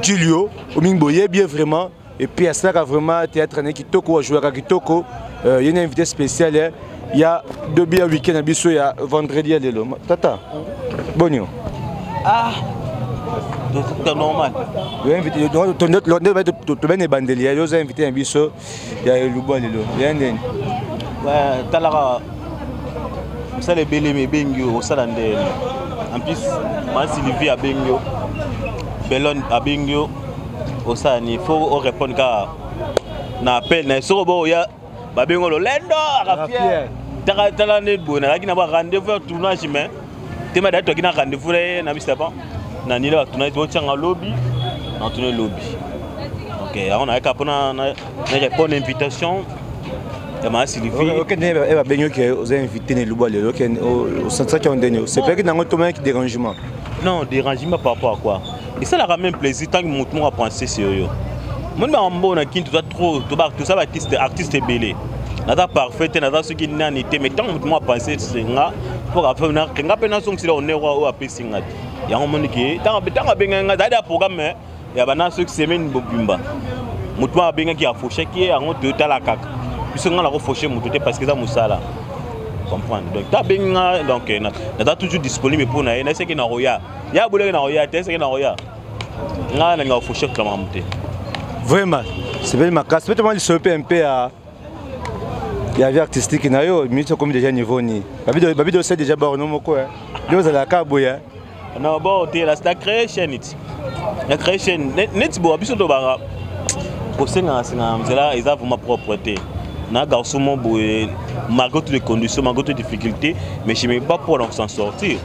Julio, Omingboye, bien vraiment. Et puis, à ça, vraiment, théâtre Kitoko, joueur à Kitoko. Il y a un invité spécial. Il y a 2 biens week-end, il y a vendredi à l'élo. Tata, bonjour. Ah, c'est normal. Tu as invité, tu as invité, tu as invité un biseau, il y a le bois, il y a un dén. Ouais, tu as la. Ça les belles mais bengio au salandé. En plus, moi Sylvie a bengio, Bellon a bengio au sani. Il faut répondre car na appel na sorobo ya ba bengo lo lendo rafia. T'as la net bonne, là qui n'a pas rendez-vous tournage mais tu m'as dit que tu as rendez-vous na bista pas. Na ni là tournage tu tiens en lobby, na tourner lobby. OK, on a qu'à prendre répondre invitation. Ok, elle va bien que vous invitez les loups au centre qui ont donné. C'est pas que dans votre main qui dérangement. Non, dérangement par rapport à quoi? Et ça leur ramène plaisir tant que mon monde a pensé sérieux. Moi, je suis bon qui tu dois trop, tout ça artiste belé. Nada parfait, nada ce qui n'a été, mais tant que moi pensé c'est là pour faire une quand peine son si on est roi ou à Pessinga. Il y a un monde qui tant que bien un programme, il y a un ceux qui semaine bobimba. Moi, a bien qui a fauché qui est en deux la cac. Puis on a refauché mon côté parce que ça moussala. Comprendre. Donc t'as bien donc n'a toujours disponible pour na c'est que na roya. Ya boule na roya, c'est que na roya. Na na refauché comment monter. Vraiment, c'est belle ma casse. Peut-être il se peut un peu à il y avait artistique na yo, mais c'est comme déjà niveau ni. Babi de c'est déjà borno moko hein. Yo za la kaboya. Non bon, tu la sta création it. La création net bo biso do bara. Pour senga là, ils ont ma propreté. Na garçon mon boy malgré toutes les conditions, malgré toutes les difficultés, mais je ne pas pour s'en sortir.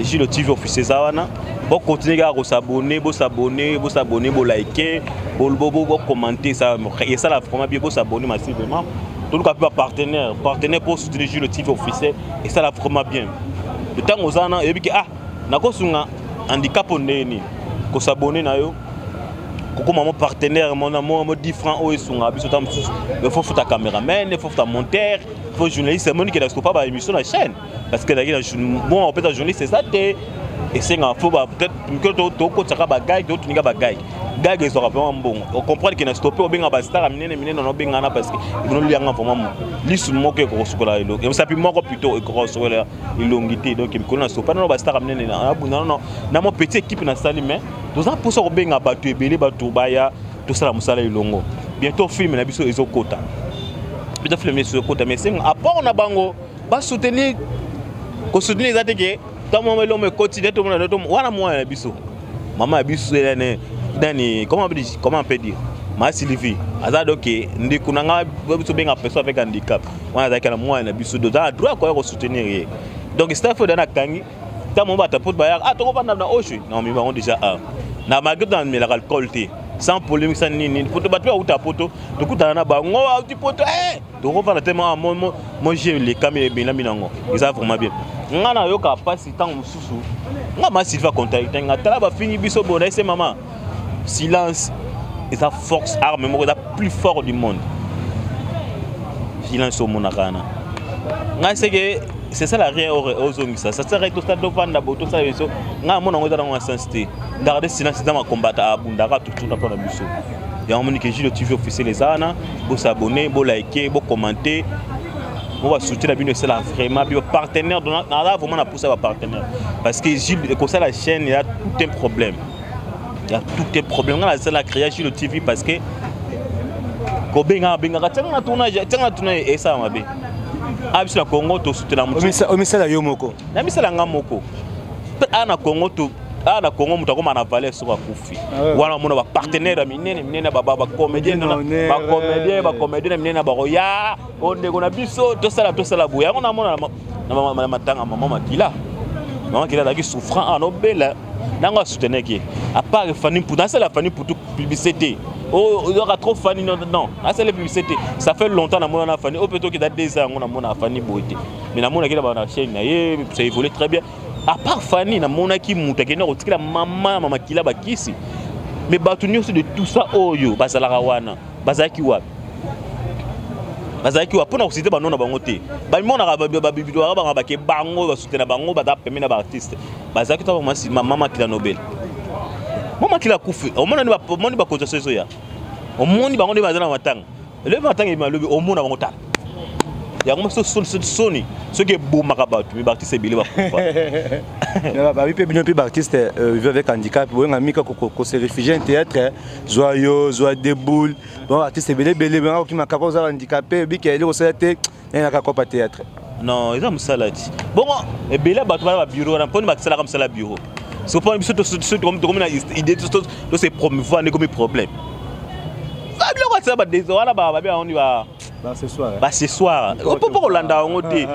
J'ai le TV officiel Zawana. Pour continuer à s'abonner, liker, commenter ça. Et ça, la vraiment bien, s'abonner massivement. Tout le monde partenaire pour soutenir le TV officiel. Et ça, la vraiment bien. Le temps aux ans, il y a un handicap on est né. Qu'on s'abonne na yo. Comme mon partenaire, mon amour, mon 10 francs, il faut ta caméraman, il faut ta monteur, faut journaliste c'est monique qui n'a pas émission la chaîne parce que moi en fait un journaliste c'est ça et c'est un faut peut-être que tu côté ça ba gag d'autres ni ba gag gag ils aura vraiment bon on comprend qu'il a stoppé au bien ba star amine non bien na parce que ils nous liant vraiment li sous mo que ko sokola ilo et ça puis moi plutôt ko sokola ilongité donc il connaît stopper non ba star amine non na mon petit équipe na salle mais nous en pour ça bien battu ebele battu baya tout ça la musala ilongo bientôt film na biso ezokota bientôt film ezokota mais c'est à part on a bango ba soutenir ko soutenir les attaquer tant moi l'homme continue tout le monde wana moi biso maman biso nani comment on peut dire ma Sylvie azado ke ndi kunanga biso benga personne avec handicap wana zakala moi na biso dans droit ko soutenir donc c'est faut dana kangi tant moi bata pour ba to ko banda na oshi non mais on déjà na malgré dans mais la récolter sans polémique sans ni pour te battre ou ta poto to kuta na bango ti poto to ko banda tellement moi j'ai les caméras bien minango ils savent vraiment bien ngana yoka passe tant mususu ngama Sylvie contacter ngata ba fini biso bona c'est maman silence est la force arme la plus forte du monde. Silence au monarana. C'est ça la réelle aux hommes. Ça s'arrête au stade de Vanda, tout ça. N'a mon angle dans la sensité. Garder silence dans ma combat à Bundara, tout le temps dans le bureau. Il y a un moment que j'ai le TV officiel les ana, pour s'abonner, pour liker, pour commenter. On va soutenir la vidéo, c'est là vraiment. Puis partenaire, là vraiment on a poussé à partenaire. Parce que Gilles, comme ça la chaîne, il y a tout un problème. Il y a tout des problèmes. On a la création de TV parce que quand benga tanga tournage et ça m'a bien. Abis la Congo to soutenir mon. O misala yo moko. Na misala ngamoko. Ana Congo to ana Congo mutako mana valer sur kufi. Wana mona ba partenaire minene ba comédien ba comédien minene ba roya onde kona biso to sala buya. On a mona na matanga maman Makila. Maman Makila la qui souffrant en obela. Nanga soutenir qui à part Fanny pour dans la Fanny pour toute publicité oh il y aura trop Fanny non c'est la publicité ça fait longtemps na mona Fanny au plutôt que dans 2 ans on a mona Fanny beauté mais na mona qui là na chaîne ça évolue très bien à part Fanny na mona qui muta qui na otikila maman qui là ba kisi mais batuni aussi de tout ça oyo bazala wana bazaki wa bazaki wa pona ocité ba non na bango te ba mona ba bibido ba ba ke bango ba soutenir bango ba da permettre ba artiste bazaki to maman qui la Nobel maman qui la kufi au monde ba cotisation so ya au monde bango de bazana matanga le matanga il m'a levé au monde bango ta ya ngoma so soni ce qui est beau makabatu mais artiste bilé ba kufa ba bi pe artiste vivent avec handicap bo ngamika ko se réfugier en théâtre joyeux déboule bon artiste belé ben qui makako za handicapé bi ke ile ko sete na ka ko pa théâtre non ils ont salati bon et belé ba ba bureau na poni ba sala comme ça la bureau c'est pas biso to comme na idée to se promouvoir comme problème va bien quoi ça ba des wala ba bien on va ce soir on peut pas Hollanda on dit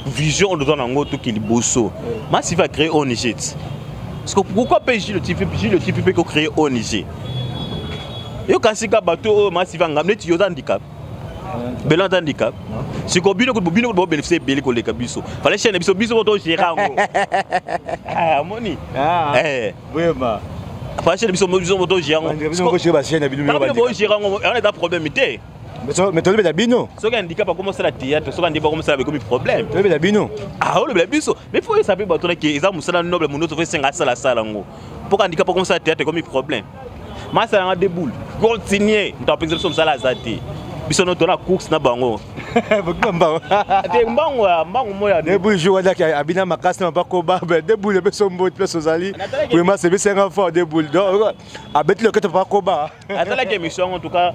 vision de dans ngoto qui liboso massif va créer au Niger parce que pourquoi PJ le type peut créer au Niger yo kasika bateau massif va ngamne ti yo handicap belan handicap si ko bino ko bénéficier belé ko le kabiso fallait chaîne biso to gérer ngo moni vraiment fallait chaîne biso to gérer ngo ko gérer chaîne bino on gérer ngo on est dans problème té mais tu le bino ce qui handicap a commencé la théâtre ce qui handicap a commencé avec comme problème tu le bino le biso mais faut savoir bato na ki eza musala noble muno to fait 5 sala ngo pour handicap a commencé la théâtre comme problème ma ça nga déboule continuer on t'a pensé sur ça la zati biso no to na course na bango te mbango moya déboule jour là qui abina makasi na bako barbe déboule beso mbot place ozali vraiment c'est bien un fort déboule donc abet le que tu pas koba atala que émission en tout cas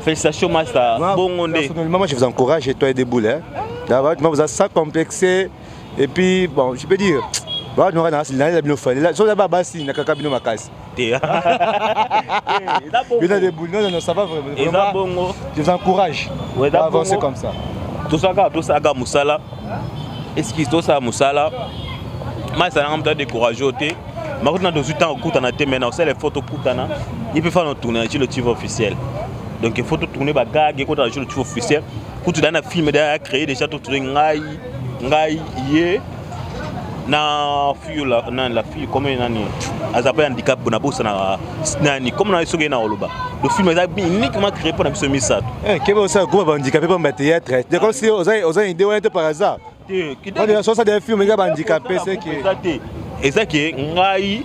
félicitations master bon ondé moi je vous encourage et toi et déboule hein d'abord vous avez ça complexé et puis bon je peux dire bah nous on a la bino fallait là sur la babasi na kaka bino makasi il a des boules non ça va vraiment je vous encourage à avancer comme ça tout ça ga musala est-ce tout ça musala mais ça n'a pas découragé oté mais quand on a 18 ans on a maintenant c'est les photos coutana il peut faire un tournage sur le TV officiel donc il faut tourner ba gag quand on a sur le TV officiel quand tu dans un film déjà créé déjà tout ngai yé na fille la fille comme nani azapa handicap bona bosa na nani comme na soge na oloba le film est uniquement créé pour la mission Misato. Quel est ça groupe handicapé pour le théâtre? C'est comme si vous avez une idée par hasard. Quand il y a des films handicapés, c'est que et ça qui est ngai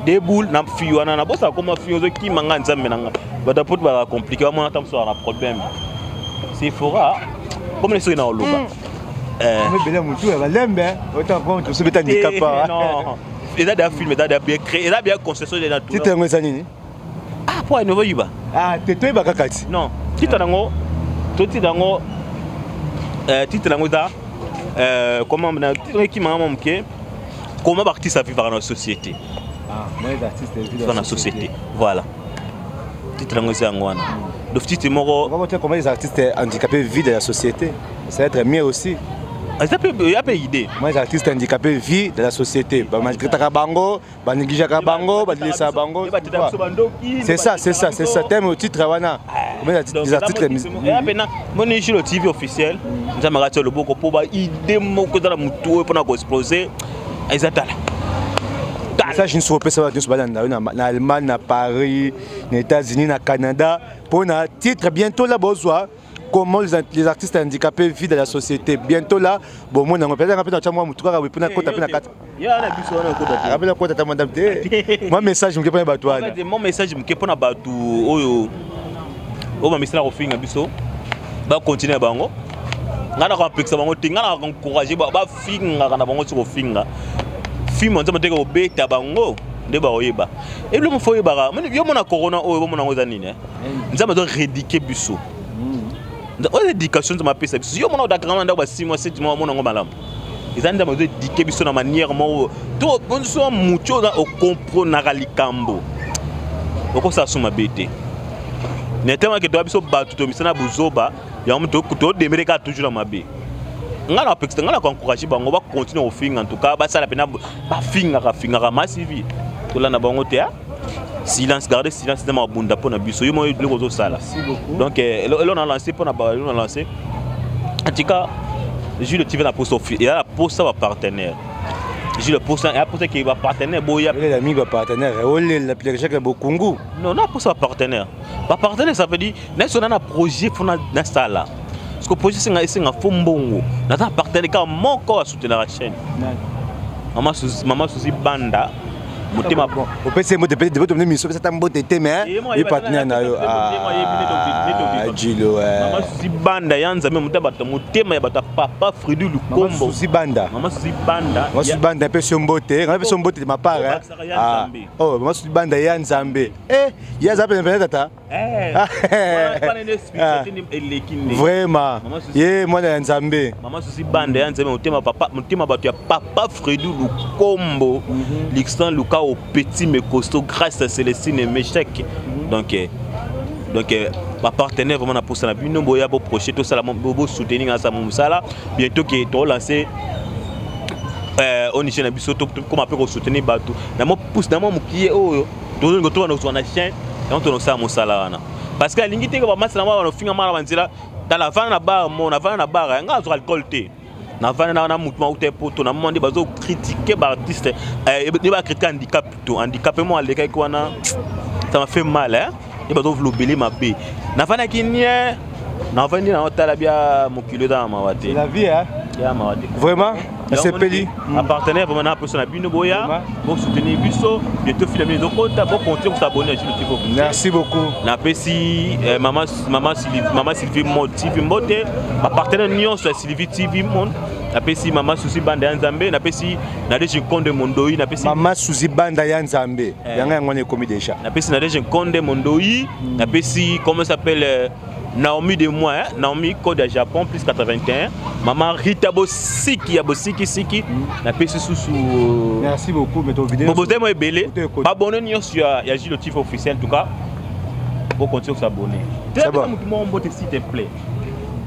des boules na fiwana na bossa comme fiozo qui manga nzambe nanga bata pot ba compliqué vraiment tam so un problème c'est fora comme les so na oloba mais bela mutu ya balembe autant prendre tout ce béta handicapé non et ça des films ça bien créé et ça bien conception de la tout titre ngo nini ah pour une nouvelle yiba teto ba kakati non titre nango to titre nango da comment na titre qui mama mke comment artiste à vivre dans la société. Moi, l'artiste vivre dans la société. Voilà. Titre c'est angwana. Le titre moro. Comment les artistes handicapés vivent dans la société. Ça va être mieux aussi. Ça peut y a pas idée. Moi les artistes handicapés vivent dans la société. Ba maltraitaka bango, ba négligeka bango, ba laisser bango. C'est ça. Thème au titre wana. Les artistes mon échelle au TV officiel, nous avons raté le beaucoup pour ba idée moko dans la mutu pour na exploser. Exactement. Ça, je ne sais pas si ça va en Allemagne, à Paris, aux États-Unis, au Canada. Pour un titre, bientôt là, comment les artistes handicapés vivent dans la société. Bientôt là, bon, moi, mon message, mon message, continuer bango. Ngana ko pekisa bango tingana ko encourager ba finga kana bango tiko finga film on tama ko beta bango nde ba oyeba et le mo foye ba yo mona corona o yo mona ngoza nini nzama do rédiquer biso o éducation de ma pesa biso yo mona odakanga nda ba 6 mois 7 mois mona ngo malamu izanda mo do éduquer biso na manière mo to bonso mucho da o comprendre likambo oko sa suma bete netema ke do biso ba tuto misana buzoba ya muto kuto demere ka toujours na mabe ngala pexte ngala ko encourager bango ba continuer au finga en tout cas ba sala pena ba finga massive to la na bango te silence garder silence dans ma bunda pour na biso yo mo le kozo sala donc on a lancé pour na ba on a lancé en tout cas Jules TV na poste officiel et la poste va partenaire Jules poste et poste qui va partenaire boya les amis va partenaire o le plaisir que bokungu non na poste va partenaire ça veut dire n'est-ce on a un projet fona na sala parce que projet c'est un fombongo na ta partenaire ka mon corps à soutenir la chaîne maman Suzy Banda motema bon au PC mo de votre mission ça tambo tété mais il partenaire na yo Jilo maman Suzy Banda yanza même motema ya bata papa Fredou Lukombo maman Suzy Banda pe sombote on pe sombote ma part oh maman Suzy Banda ya Nzambe ya zape na tata vraiment ye moi na Nzambe maman Suzy Banda ya Nzambe motema bato ya papa Fredou Lukombo Lixtan Luka au petit mais costaud grâce à Célestine et Meshek donc ma partenaire vraiment pour ça na boya bo projet tout ça la bo soutenir ça musala bientôt qui est lancé on est na biso to comme après ko soutenir bato na mo pousse na mo mukie oyo to ngo to na so na chaîne donc to no ça musala wana parce que lingi te ba match na ba no finga mara banzila dans la vana na bar mon na vana na bar nga zo alcool te na vana na mutu ma uté poto na monde bazo critiquer ba artiste ne ba critiquer handicap plutôt handicapé moi les quoi na ça m'a fait mal hein et bazo vlobeli ma bé na vana kinie na vana na otala bia mokilo da mawate la vie hein ya mawate vraiment c'est peli appartenir vraiment na personne bino boya pour soutenir biso de tout filmer donc on t'a continuer s'abonner à YouTube TV. Merci beaucoup na pesi maman Sylvie Motive Mbote ma partenaire Nyon sur Sylvie TV Monde na pesi maman Suzy Banda ya Nzambe na pesi na Deje Konde Mondoi na pesi maman Suzy Banda ya Nzambe yanga ngone komi déjà na pesi na Deje Konde Mondoi na pesi comment s'appelle Naomi de moi, Naomi Code à Japon plus 81. Maman Rita Bosiki, Siki, na pesi sous. Merci beaucoup, mais ton vidéo. Bon, moi belé. Abonnez-vous sur Jules TV officiel en tout cas. Pour continuer à s'abonner. Très bien, mon beau s'il te plaît.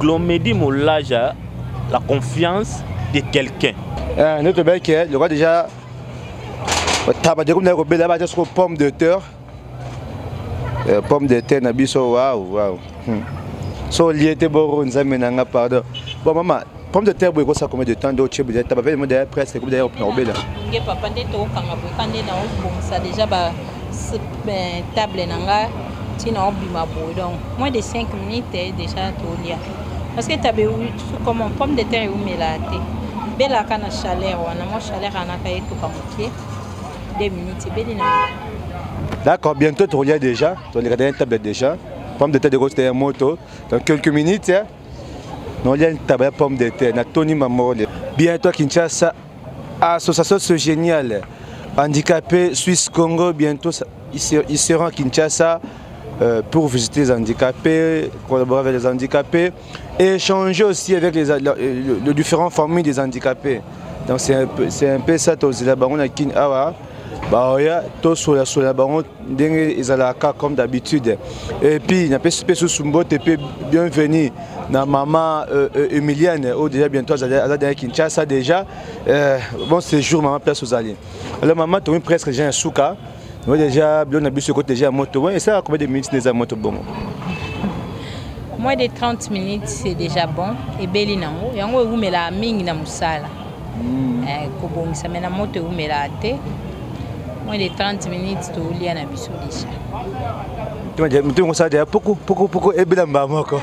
Glomedi Moulaja, la confiance de quelqu'un. Notre bec, le roi déjà. Tabac comme la rebelle là-bas, juste pomme de terre. Pomme de terre, nabiso, waouh. So lié bon nzamenanga pardon bon maman pomme de terre boy ça combien de temps d'autre tu as pas moi derrière presque comme derrière au bela nge papa nde to kanga boy kande na bon ça déjà ba table nanga Sinon, donc moins de 5 minutes déjà tout lien. Parce que tu as comme une pomme de terre ou mélaté. Bella kana chaleur, on a moins chaleur en a tout comme 2 minutes, belle. D'accord, bientôt tu regardes déjà, tu regardes une table déjà. Pomme de terre de côté moto. Dans quelques minutes, on a une table pomme de terre. Tony Mamole. Bientôt Kinshasa, association géniale. Handicapés Suisse Congo, bientôt ils seront à Kinshasa pour visiter les handicapés, collaborer avec les handicapés et échanger aussi avec les différentes familles des handicapés. Donc c'est un peu ça, comme d'habitude. Et puis, il y a bienvenue na maman Emilienne, où déjà bientôt à Kinshasa déjà. Bon séjour, maman place aux alliés. Alors, maman, tu as presque déjà un souka. Moi déjà, bien on a vu ce côté déjà à moto. Et ça, combien de minutes les à moto bon? Moins de 30 minutes, c'est déjà bon. Et belle nango. Et on a la ming na musala. Kobong ça mena moto ou melate. Moins de 30 minutes, tu lis à biso déjà. Tu me dis pourquoi et bien moko.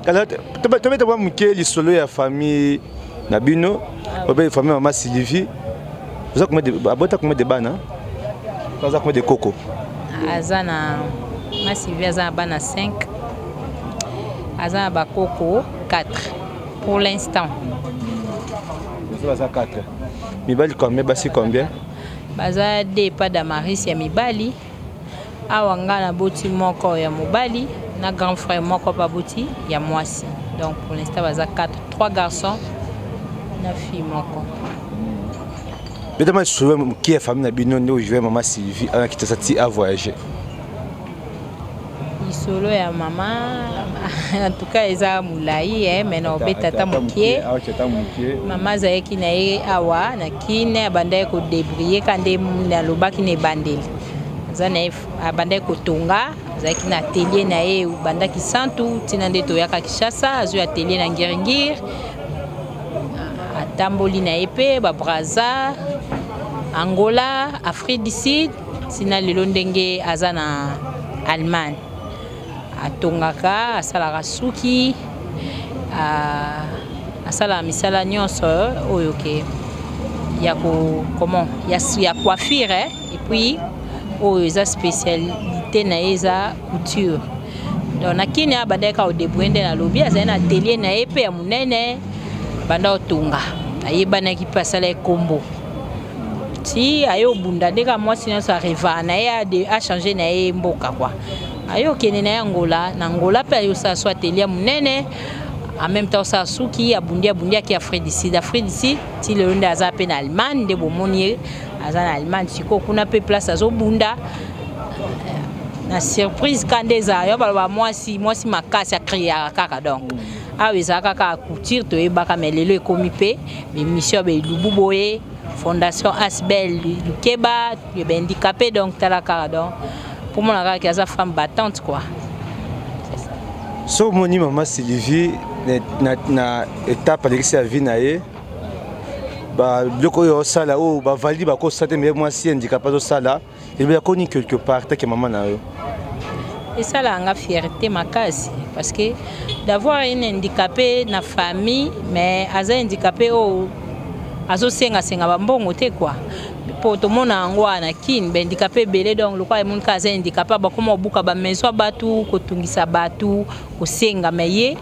Alors tu mets toi mukeli solo ya famille Nabino, ou famille maman Sylvie. Vous avez combien de bana? Vous avez combien de coco? Azana ma Sylvie azana bana 5. Azana ba coco 4 pour l'instant. Vous avez 4. Mibali combien? Basi combien? Baza de pas d'amaris ya mibali. Awanga na boti moko ya mobali, na grand frère moko pa boti ya mwasi. Donc pour l'instant baza 3 garçons, 9 filles moko. Évidemment, qui est famille Nabino, où je vais maman Sylvie, qui t'a sorti à voyager. Solo ya maman, en tout cas ils ont moulaï, mais non tata mokie. Maman zaye ki na ye awa na kine abanda ko débrouiller quand des na loba ki ne bandel. Zana abanda ko tonga, zaye ki na atelier na ye banda ki santu tina ndeto ya Kinshasa, azu atelier na Ngiringir. Atamboli na epé ba Brazza, Angola, Afrique du Sud, sina lelo ndenge azana Allemagne. Atongaka asala suki asala misala nyonso oyoke ya ko comment ya coiffure et puis oyo spécialité na eza couture. Donc nakini abandeka au débrouiller na lobby azana atelier na epé ya munene banda otonga ayebana ki pasala kombo si ayo bunda ndeka mwasi nyonso arriva na ye a changer na ye mboka quoi. Ayo kene na Angola, na Angola pe ayo sa so atelier munene en même temps sa suki abundia ki Afrique du Sud. Afrique du Sud ti le nda za pe na Allemagne de bomoni azana Allemagne siko kuna pe place azo bunda na surprise kandeza yo ba mwasi makasi akria kaka donc ayo za kaka couture to e baka melelo ekomi pe mais mission be lububoye fondation Asbel Lukeba le handicapé donc talaka donc pour moi la qui a sa femme battante quoi. So moni maman Sylvie na étape avec sa vie naé ba bloko yo sala o ba vali ba ko sate mais moi si handicapé zo sala il bien connu quelque part ta que maman na yo. Et ça là nga fierté makasi parce que d'avoir un handicapé na famille mais as un handicapé o azo senga ba mbongo te quoi. Pour tout le monde en Guana, qui est handicapé, donc le quoi est mon cas handicapé, comme on bouca ba maison batu, kotungisa batu, kosenga meye,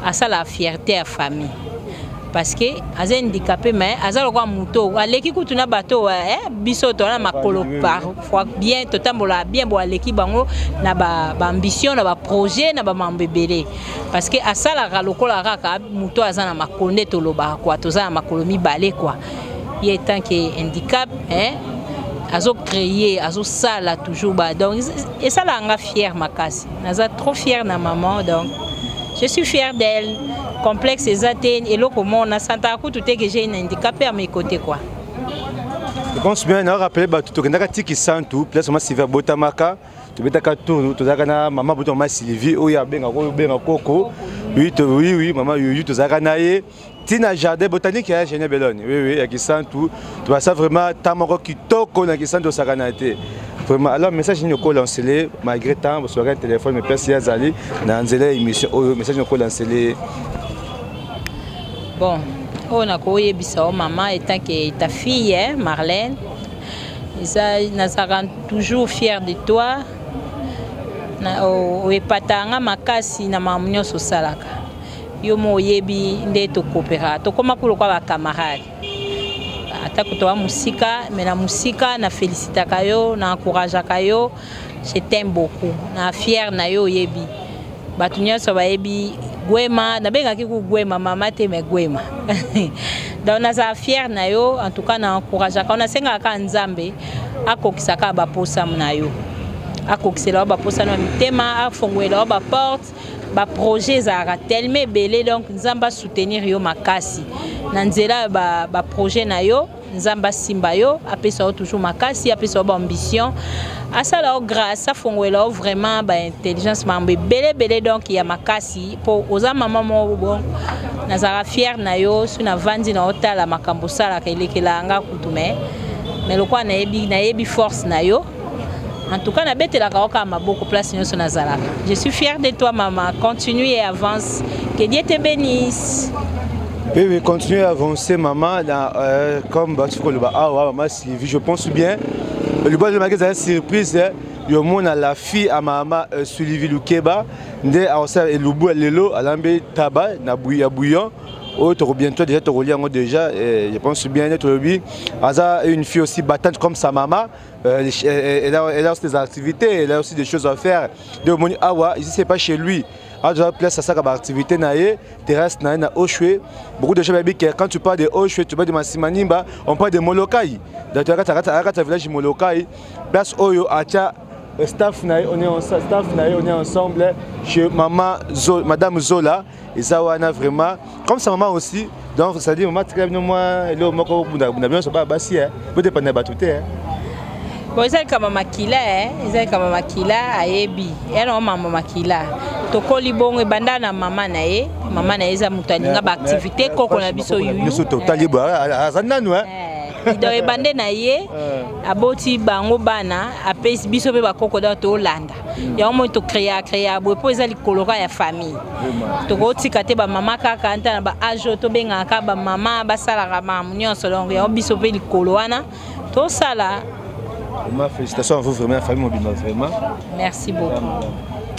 à ça la fierté à famille. Parce que as handicapé mais as le quoi muto, aleki kutuna bato biso to na makolo parfois bien totambola bien bo aleki bango na ba ambition na ba projet na ba mambebele. Parce que à ça la lokola raka muto azana makonde to loba quoi, toza makolo mi balé quoi. Il est tant que handicap, azo créé, azo sala toujours bas. Donc et ça là on fier makasi. Naza trop fier na maman donc je suis fière d'elle. Complexe et atteint et là comment on a senti à coup tout est que j'ai un handicapé à mes côtés quoi. Je pense bien on rappelé ba tout que tiki santu place ma Sylvie Botamaka tu betaka tout to zakana maman Botamaka Sylvie oya benga koko oui maman yuyu to zakana ye tina jardin botanique ya Génie Bellone oui ya qui santu tu vas ça vraiment tamoko kitoko na qui santu sakanate Vraiment, alors message nous ko lancer malgré temps parce que un téléphone mais place ya zali na nzela émission message nous ko lancer. Bon, on a koyé bisa maman étant que ta fille Marlène, ça nous toujours fier de toi. Na o epatanga makasi na mamunyo so salaka. Yo mo yebi ndeto coopéra. To koma kulo kwa ba camarade. Ata kutoa musika, mais na musika na félicita kayo, na encourage kayo. Je t'aime beaucoup. Na fier na yo yebi. Batunya so ba yebi gwema, na benga ki ku gwema mama te me gwema. Donc na za fier na yo, en tout cas na encourage ka. On a senga ka nzambe akokisaka ba posa na yo. Akokisela ba posa na mitema, afongwela ba porte. Ba projet zara tellement belé donc nzamba soutenir yo makasi na nzela ba projet na yo nzamba simba yo apesa toujours makasi apesa ba ambition asala grâce à fongwela vraiment ba intelligence mambe belé donc ya makasi pour oza maman mo bon na zara fier na yo su na vandi na otala makambo sala ka elekela nga kutume mais lokwa na yebi force na yo. En tout cas, je suis fière de toi, maman. Continue et avance. Que Dieu te bénisse. Oui, continue à avancer, maman. Comme maman Sylvie, je pense bien. Le bois de magasin surprise. Le monde a la fille à maman Sylvie Lukeba. Ndé a aussi le bout à l'élo, à l'ambé tabac, na bouillon. Oh, tu bientôt déjà, tu relis déjà. Je pense bien être lui. Aza une fille aussi battante comme sa maman. Elle a aussi des activités, elle a aussi des choses à faire. Donc, mon awa, ici c'est pas chez lui. Alors, déjà place à ça comme activité naïe, terrestre naïe na Oshwe. Beaucoup de gens disent que quand tu parles de Oshwe, tu parles de Massimanimba, on parle de Molokai. Donc, tu regardes le village de Molokai. Place Oyo, Acha. Staff naïe, on est ensemble chez maman Madame Zola et Zawana vraiment comme sa maman aussi. Donc ça dit maman très bien moi le moko buna so ba basi vous dépendez ba tout bon c'est comme maman Kila c'est comme maman Kila ayebi elle on maman Kila to koli bongo banda na maman nae za mutani nga ba activité koko na biso yu biso to talibo azananu ido ebande na ye aboti bango bana apesi biso pe bakoko da to landa ya omo to créer bo po ezali kolora ya famille to ko tika te ba mama kaka anta ba ajo to benga ka ba mama ba sala ka mamu nyonso donc ya biso pe likolo wana to sala. Félicitations à vous vraiment, la famille mobile vraiment. Merci beaucoup.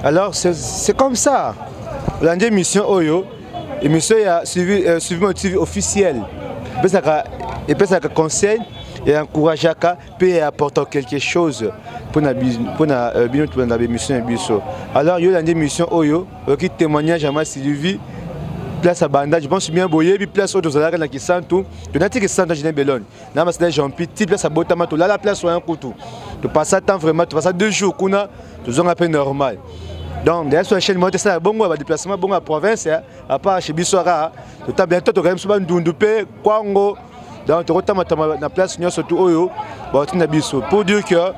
Alors c'est comme ça. La mission Oyo, émission a suivi mon TV officiel. Et puis ça conseille et encourage à puis apporter quelque chose pour la mission. Alors il y a une mission Oyo qui témoignage à ma Sylvie place à bandage je pense bien boyer puis place autres zalaka na kisantu tu n'as que santa Jean Belone na ma c'est Jean petit place à botama to la place un couteau tu passes temps vraiment tu passes 2 jours kuna tu ont un peu normal. Donc derrière sur la chaîne monter ça bon va déplacement bon à province à part chez Bissoara tu as bientôt tu quand même souvent ndundupé Kwango. Donc tu retama na place nyo surtout oyo ba tu na biso pour dire que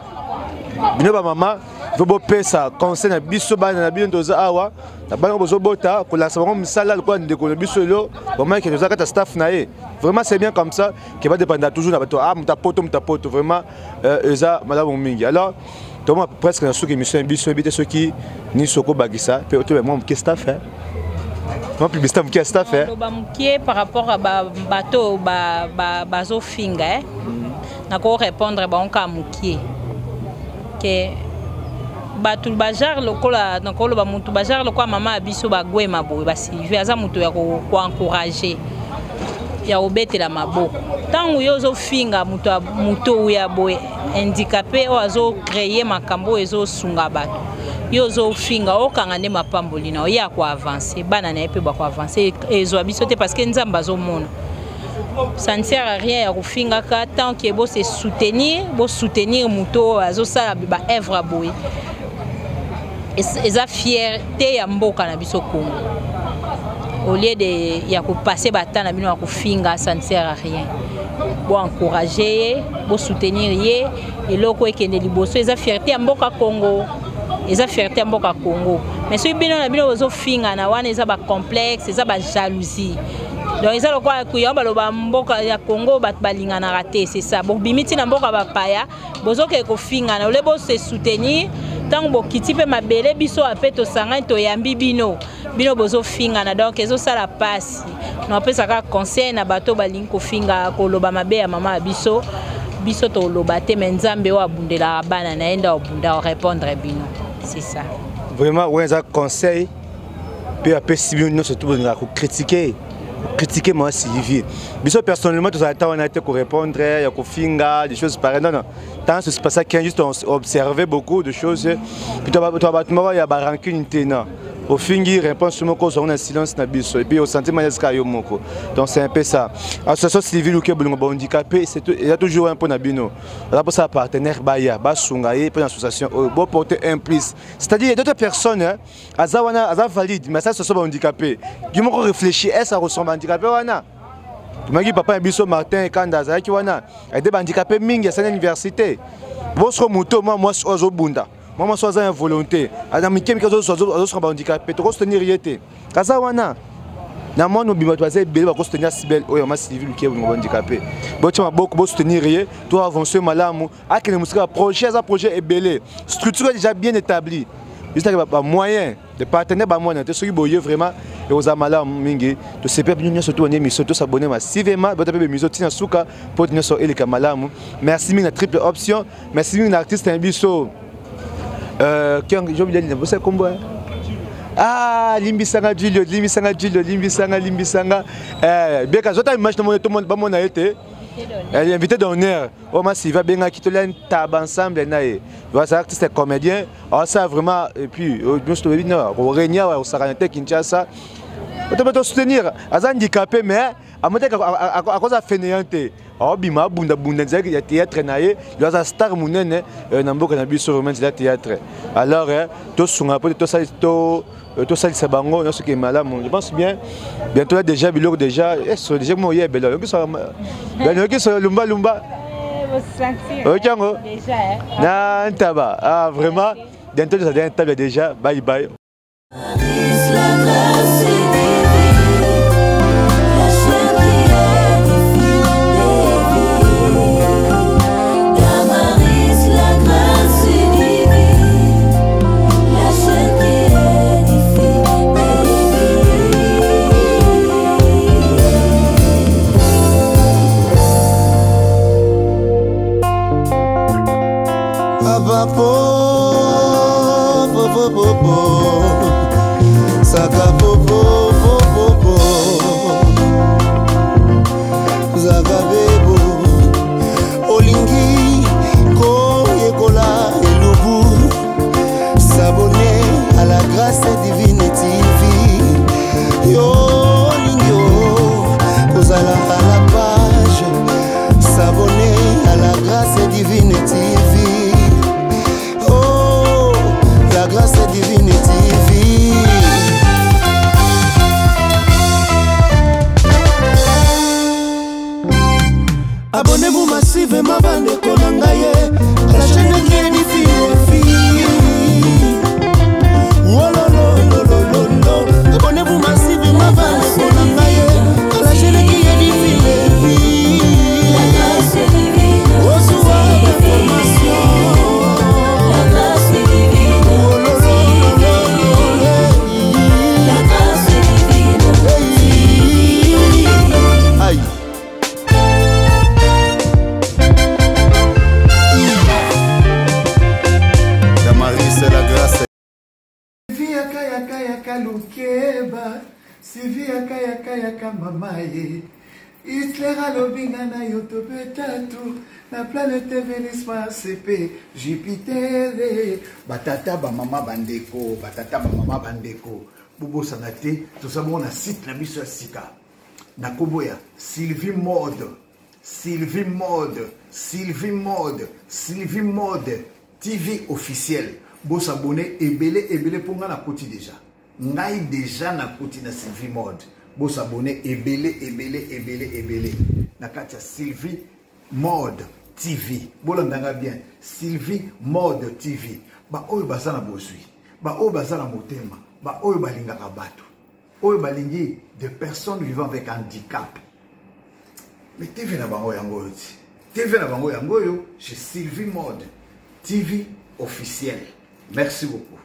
bino ba maman veut payer ça conseil na biso ba na bino toza awa na bango bozo bota ko la sabon misala ko ndeko na biso lo vraiment que toza kata staff na ye vraiment c'est bien comme ça qui va dépendre toujours na bato mutapoto vraiment eza madame mingi. Alors Thomas presque na sous émission biso bité ceux qui ni soko bagisa pe to moi que staff hein moi plus staff qui staff hein par rapport à bateau bazo finga na ko répondre ba on ka mukie que batu bajar lokola nakolo ba mutu bajar lokwa mama abiso bagwema boye basive aza mutu ya ko encourager ya obetela maboko tangu yozo finga mutu ya boye handicapé o azo créer makambo ezo sunga bato yozo finga okanga ne mapamboli na ya ko avancer bana na epe ba ko avancer ezo abiso te parce que nzamba zo mona ça ne sert à rien ya finga ka tant que bo se soutenir mutu azo sala ba œuvre boye eza fierté ya mboka na biso Congo au lieu de ya ko passer batana bino ya ko finga ça ne sert à rien bo encourager bo soutenir ye eloko ekende liboso eza fierté ya mboka Congo mais si bino na bino ozo finga na wana eza ba complexe eza ba jalousie donc eza lokola kuya baloba mboka ya Congo bat balingana raté, c'est ça. Bon bimiti na mboka bapaya bozoke kofingana ole bo se soutenir tant bokiti pe mabele biso ape to sanga to yambi bino bozo fingana, donc ezo sala passe no pesa ka conseil na bato balingi kofinga koloba mabe ya mama biso to loba te menzambe wa bundela bana naenda obunda répondre bino, c'est ça. Vraiment ouais ça conseil peut appeler si bien nous surtout pour critiquer moi Sylvie. Biso personnellement tout ça on a été pour répondre ya ko finga des choses pareilles, non tant c'est pas ça qu'il juste observer beaucoup de choses puis toi il y a rancune non au fingi réponse mon cause on a silence na biso et puis au sentiment est yo moko, donc c'est un peu ça. Association Sylvie Luke bolongo handicapé c'est il y a toujours un peu na bino là pour ça partenaire baya basunga et pour l'association bon porter un plus, c'est-à-dire d'autres personnes azawana valide mais ça ce sont handicapé du moko réfléchir est ça ressemble handicapé wana magi papa biso Martin Kanda za ki wana aide handicapé mingi à sa université bosro moto moi ozo bunda moi sois un volonté adam mikem kazo sois handicapé to soutenir yete kaza wana na moi no bima to bele ba soutenir sibel oyo ma Sylvie Luke handicapé bo tuma beaucoup soutenir ye to avancer malamu akene musika projet est belé structure déjà bien établie juste que moyen de partenaires ba moyen te soki boye vraiment et aux amala mingi to sepe bien surtout on émission to s'abonner massivement bote pe miso tina suka pour tenir sur elika malamu. Merci mingi na triple option, merci mingi na artiste imbiso qui j'ai oublié de dire combo limbisanga Julio bien que zota image tout le monde ba mona été elle est invitée d'honneur au massif va bien qui te l'en tab ensemble naé voilà artiste comédien ça vraiment et puis juste au Régna au Saranete Kinshasa on peut soutenir az handicapé mais à monter à cause fainéante bima bunda nzaki ya théâtre naé il a star munene na mboka na biso vraiment de théâtre alors to sunga po to ça bango non ce qui est malade je pense bien bientôt déjà biloko déjà est déjà mo yé belo qui so lumba déjà na ntaba vraiment bientôt ça devient table déjà bye bye. Saka popo Zaga bebo Olingi Ko yekola elubu S'abonner à la grâce divine TV Yo Olingio Kozala à la page S'abonner à la grâce divine TV la grâce divine TV. Abonnez-vous massivement bande konangaye la chaîne qui édifie les filles. Abonnez-vous massivement bande konangaye la chaîne qui édifie les filles. La grâce divine. Au soir de formation. La grâce divine. Aïe. Damaris, c'est la grâce. Sylvie yaka lukeba, Sylvie yaka mamaye. Hitler alobinga na yoto betatu na planète Vénisma CP Jupiter batata ba mama bandeko bubo sanate to sabona na site na biso ya sika na koboya Sylvie Mode TV officiel bo s'abonner ebele ponga na koti déjà ngai déjà na koti na Sylvie Mode bo s'abonner ebele na kati ya Sylvie Mode TV bolondanga bien Sylvie Mode TV ba oyo basana bosui ba oyo basana motema ba oyo balingaka bato oyo balingi de personnes vivant avec handicap. Mais TV na bango yango yo ti. TV na bango yango yo chez Sylvie Mode. TV officiel. Merci beaucoup.